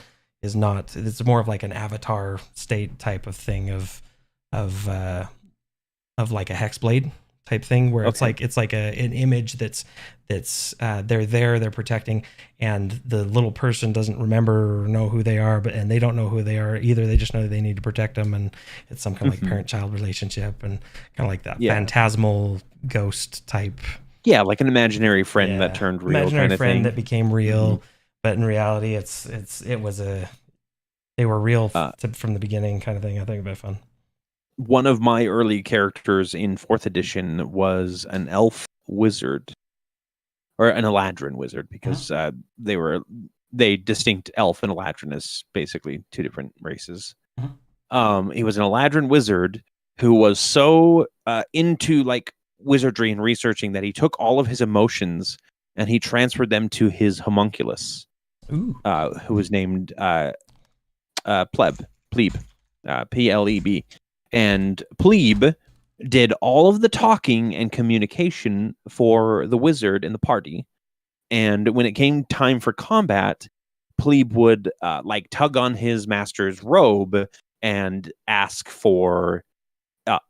is not. It's more of like an avatar state type of thing of like a hexblade type thing where it's like an image that's they're protecting, and the little person doesn't remember or know who they are, and they don't know who they are either. They just know they need to protect them, and it's some kind of like parent-child relationship and kind of like that phantasmal ghost type. Yeah, like an imaginary friend that turned real. Imaginary kind of friend thing. that became real, but in reality, they were real from the beginning, kind of thing. I think it'd be fun. One of my early characters in 4th edition was an elf wizard, or an Eladrin wizard, because they distinct elf and Eladrin as basically 2 different races. He was an Eladrin wizard who was so into like wizardry and researching that he took all of his emotions and he transferred them to his homunculus, who was named Plebe, Plebe. And Plebe did all of the talking and communication for the wizard in the party. And when it came time for combat, Plebe would like tug on his master's robe and ask for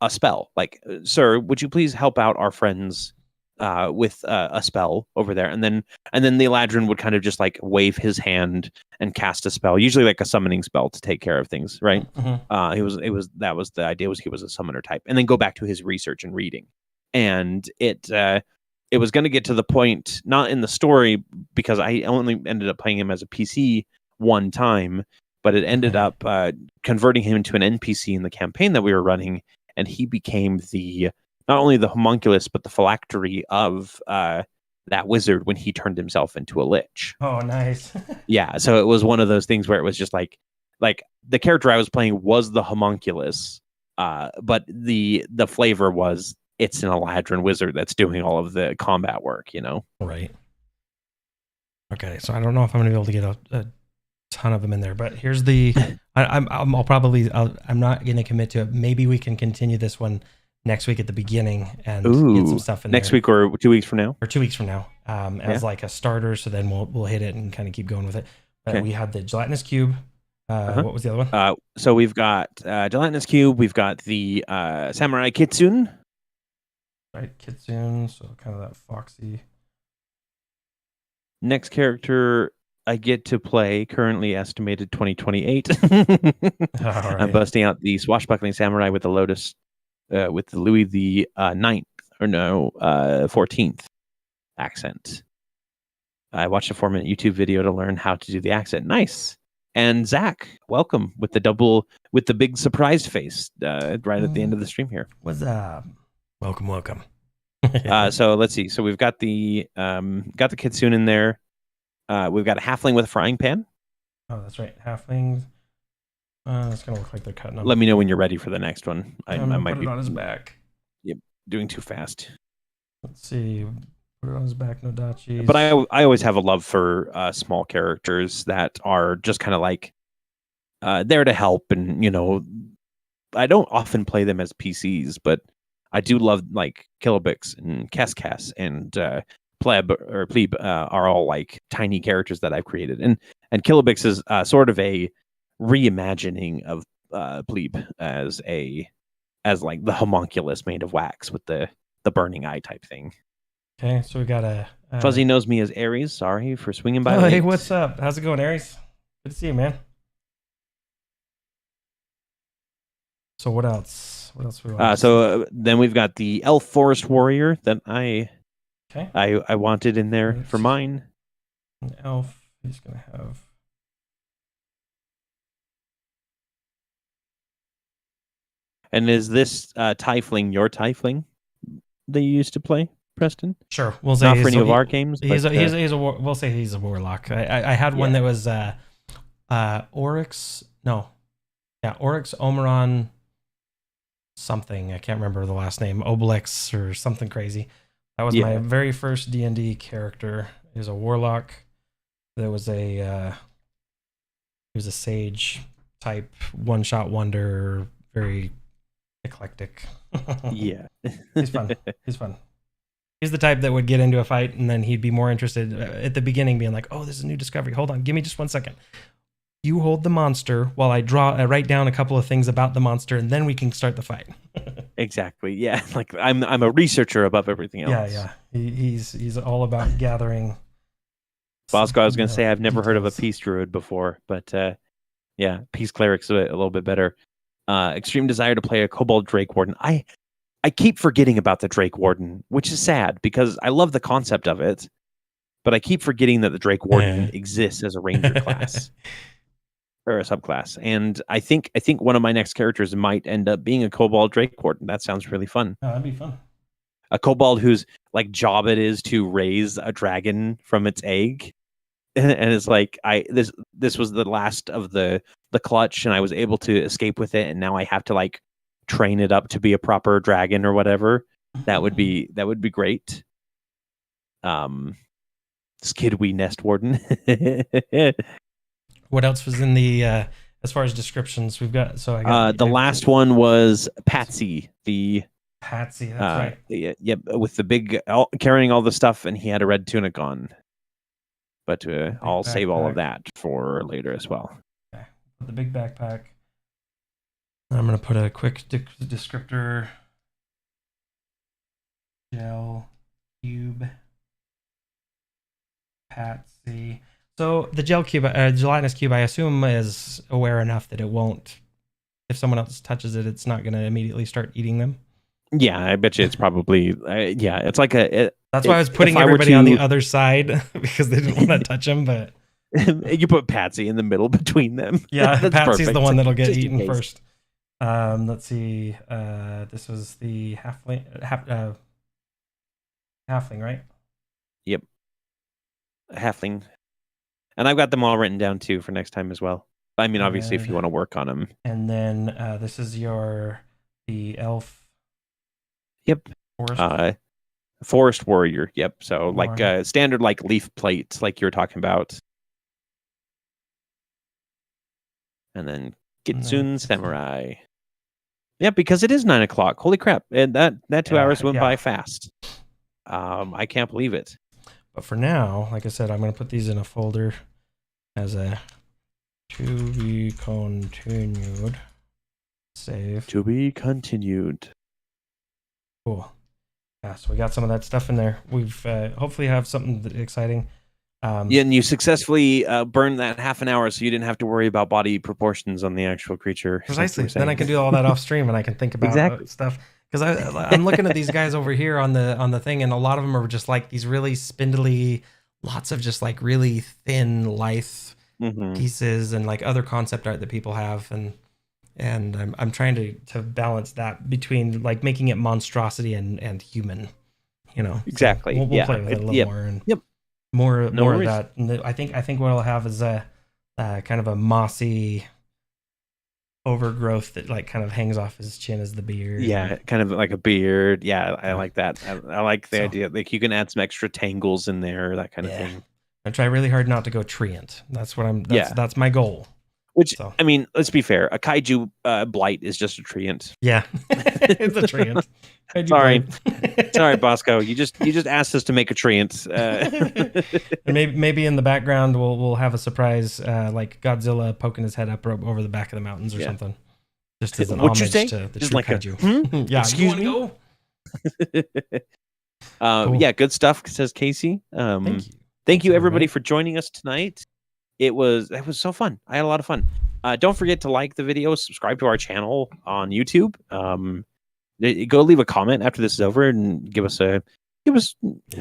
a spell. Like, sir, would you please help out our friends with a spell over there? And then the Eladrin would kind of just like wave his hand and cast a spell, usually like a summoning spell to take care of things, right? That was the idea, was he was a summoner type, and then go back to his research and reading. And it was going to get to the point, not in the story, because I only ended up playing him as a PC one time, but it ended up converting him into an NPC in the campaign that we were running, and he became not only the homunculus, but the phylactery of that wizard when he turned himself into a lich. Oh, nice. Yeah, so it was one of those things where it was just like the character I was playing was the homunculus, but the flavor was it's an Eladrin wizard that's doing all of the combat work, Right. Okay, so I don't know if I'm going to be able to get a ton of them in there, but here's the. I'm not going to commit to it. Maybe we can continue this one next week at the beginning and get some stuff in next there. week or 2 weeks from now, or 2 weeks from now, as like a starter. So then we'll hit it and kind of keep going with it. Okay. We had the gelatinous cube. What was the other one? So we've got gelatinous cube. We've got the samurai kitsune. Right, kitsune. So kind of that foxy. Next character I get to play, currently estimated 2028. Right. I'm busting out the swashbuckling samurai with the lotus, with the Louis the 14th accent. I watched a 4-minute YouTube video to learn how to do the accent. Nice. And Zach, welcome with the big surprised face right at the end of the stream here. What's up? Welcome. So let's see. So we've got the kitsune in there. We've got a halfling with a frying pan. Oh, that's right. Halflings. It's gonna look like they're cutting up. Let me know when you're ready for the next one. I might put it on his back. Yep, doing too fast. Let's see. Put it on his back, no dachis. But I always have a love for small characters that are just kind of like there to help, and I don't often play them as PCs, but I do love like Kilobix and Keskas and Plebe are all like tiny characters that I've created, and Kilobix is sort of a reimagining of Plebe as like the homunculus made of wax with the burning eye type thing. Okay, so we got a Fuzzy knows me as Aries. Sorry for swinging by. Oh, hey, what's up? How's it going, Aries? Good to see you, man. So what else? What else we want? Then we've got the Elf Forest Warrior that I wanted in there for mine. An elf. He's gonna have. And is this Tiefling your Tiefling that you used to play, Preston? Sure, we'll say not for any of our games. We'll say he's a warlock. I had one that was Oryx. No, yeah, Oryx Omeron. Something I can't remember the last name. Obelix or something crazy. That was my very first D&D character. He was a warlock. There was he was a sage type, one-shot wonder, very eclectic. Yeah. He's fun. He's the type that would get into a fight and then he'd be more interested at the beginning, being like, "Oh, this is a new discovery. Hold on, give me just 1 second. You hold the monster while I write down a couple of things about the monster, and then we can start the fight." Exactly. Yeah. Like I'm a researcher above everything else. Yeah. He's all about gathering. Bosco, I was going to say I've never heard of a peace druid before, but yeah, peace cleric's a little bit better. Extreme desire to play a kobold drake warden. I keep forgetting about the drake warden, which is sad because I love the concept of it, but I keep forgetting that the drake warden exists as a ranger class. Or a subclass, and I think one of my next characters might end up being a kobold drake warden. That sounds really fun. Oh, that'd be fun. A kobold whose like job it is to raise a dragon from its egg, and it's like this was the last of the clutch, and I was able to escape with it, and now I have to like train it up to be a proper dragon or whatever. That would be great. Skidwee nest warden. What else was in the as far as descriptions we've got? So the last one was Patsy, the Patsy. That's right. Yep, with the big carrying all the stuff, and he had a red tunic on. But I'll save all of that for later as well. Okay. The big backpack. I'm gonna put a quick descriptor. Gel cube. Patsy. So the gelatinous cube, I assume, is aware enough that it won't. If someone else touches it, it's not going to immediately start eating them. Yeah, I bet you it's probably. It's like a. That's why I was putting everybody on the other side because they didn't want to touch them. But you put Patsy in the middle between them. Yeah, Patsy's the one that'll get eaten first. Let's see. This was the halfling, right? Yep. Halfling. And I've got them all written down too for next time as well. I mean, obviously, if you want to work on them. And then this is the elf. Yep. Forest warrior. Yep. So Warrior. standard like leaf plates, like you were talking about. And then Kitsune Samurai. Yeah, because it is 9 o'clock. Holy crap! And that 2 hours went by fast. I can't believe it. But for now, like I said, I'm going to put these in a folder as a to be continued. Save. To be continued. Cool. Yeah, so we got some of that stuff in there. We've hopefully have something exciting. Yeah, and you successfully burned that half an hour, so you didn't have to worry about body proportions on the actual creature. Precisely. Then I can do all that off stream, and I can think about stuff. Because I'm looking at these guys over here on the thing, and a lot of them are just like these really spindly, lots of just like really thin, lithe pieces, and like other concept art that people have, and I'm trying to balance that between like making it monstrosity and human, you know. Exactly. So we'll play with it a little more, and more of that. And I think what I'll have is a kind of a mossy overgrowth that like kind of hangs off his chin as the beard. Yeah, kind of like a beard. Yeah, I like that. I like the idea. Like you can add some extra tangles in there, that kind of thing. I try really hard not to go treant. That's what that's my goal. Which, I mean, let's be fair. A kaiju blight is just a treant. Yeah, it's a treant. Sorry, Bosco. You just asked us to make a treant. And maybe in the background we'll have a surprise, like Godzilla poking his head up over the back of the mountains or something. Just as an homage to the true kaiju. Yeah, excuse me. Cool. Yeah, good stuff. Says Casey. Thank you everybody for joining us tonight. It was so fun. I had a lot of fun. Don't forget to like the video, subscribe to our channel on YouTube. Go leave a comment after this is over and give us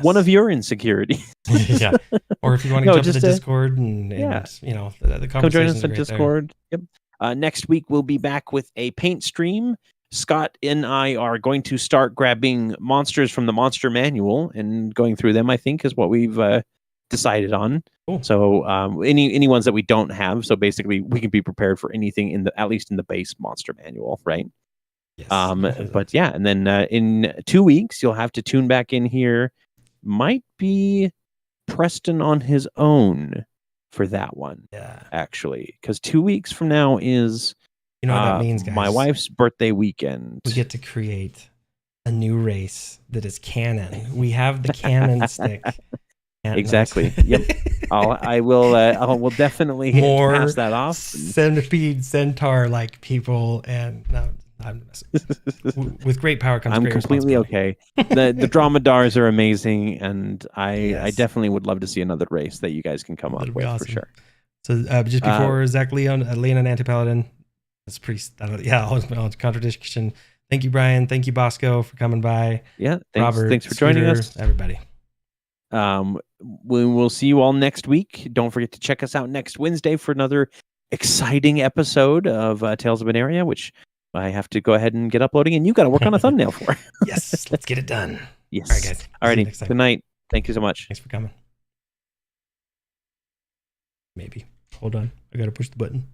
one of your insecurities. Yeah. Or if you want to jump to the Discord and you know, the come join us on Discord. There. Yep. Next week we'll be back with a paint stream. Scott and I are going to start grabbing monsters from the monster manual and going through them, I think, is what we've decided on. Cool. So any ones that we don't have, so basically we can be prepared for anything at least in the base monster manual, right? Yes. But yeah, and then in 2 weeks you'll have to tune back in here. Might be Preston on his own for that one. Yeah, actually, because 2 weeks from now is what that means, guys. My wife's birthday weekend. We get to create a new race that is canon. We have the canon stick. Exactly. Yep. I will definitely pass that off. Centipede, centaur like people, and no, with great power comes. I'm completely okay. The dromedars are amazing, and I definitely would love to see another race that you guys can come up with for sure. So just before Zach Leon and Antipaladin, that's pretty. Always contradiction. Thank you, Brian. Thank you, Bosco, for coming by. Yeah, thanks for joining us, everybody. We will see you all next week. Don't forget to check us out next Wednesday for another exciting episode of Tales of Aneria, which I have to go ahead and get uploading, and you got to work on a thumbnail for. Yes, let's get it done. Yes. All right, guys. Alrighty. Good night. Thank you so much. Thanks for coming. Maybe. Hold on. I got to push the button.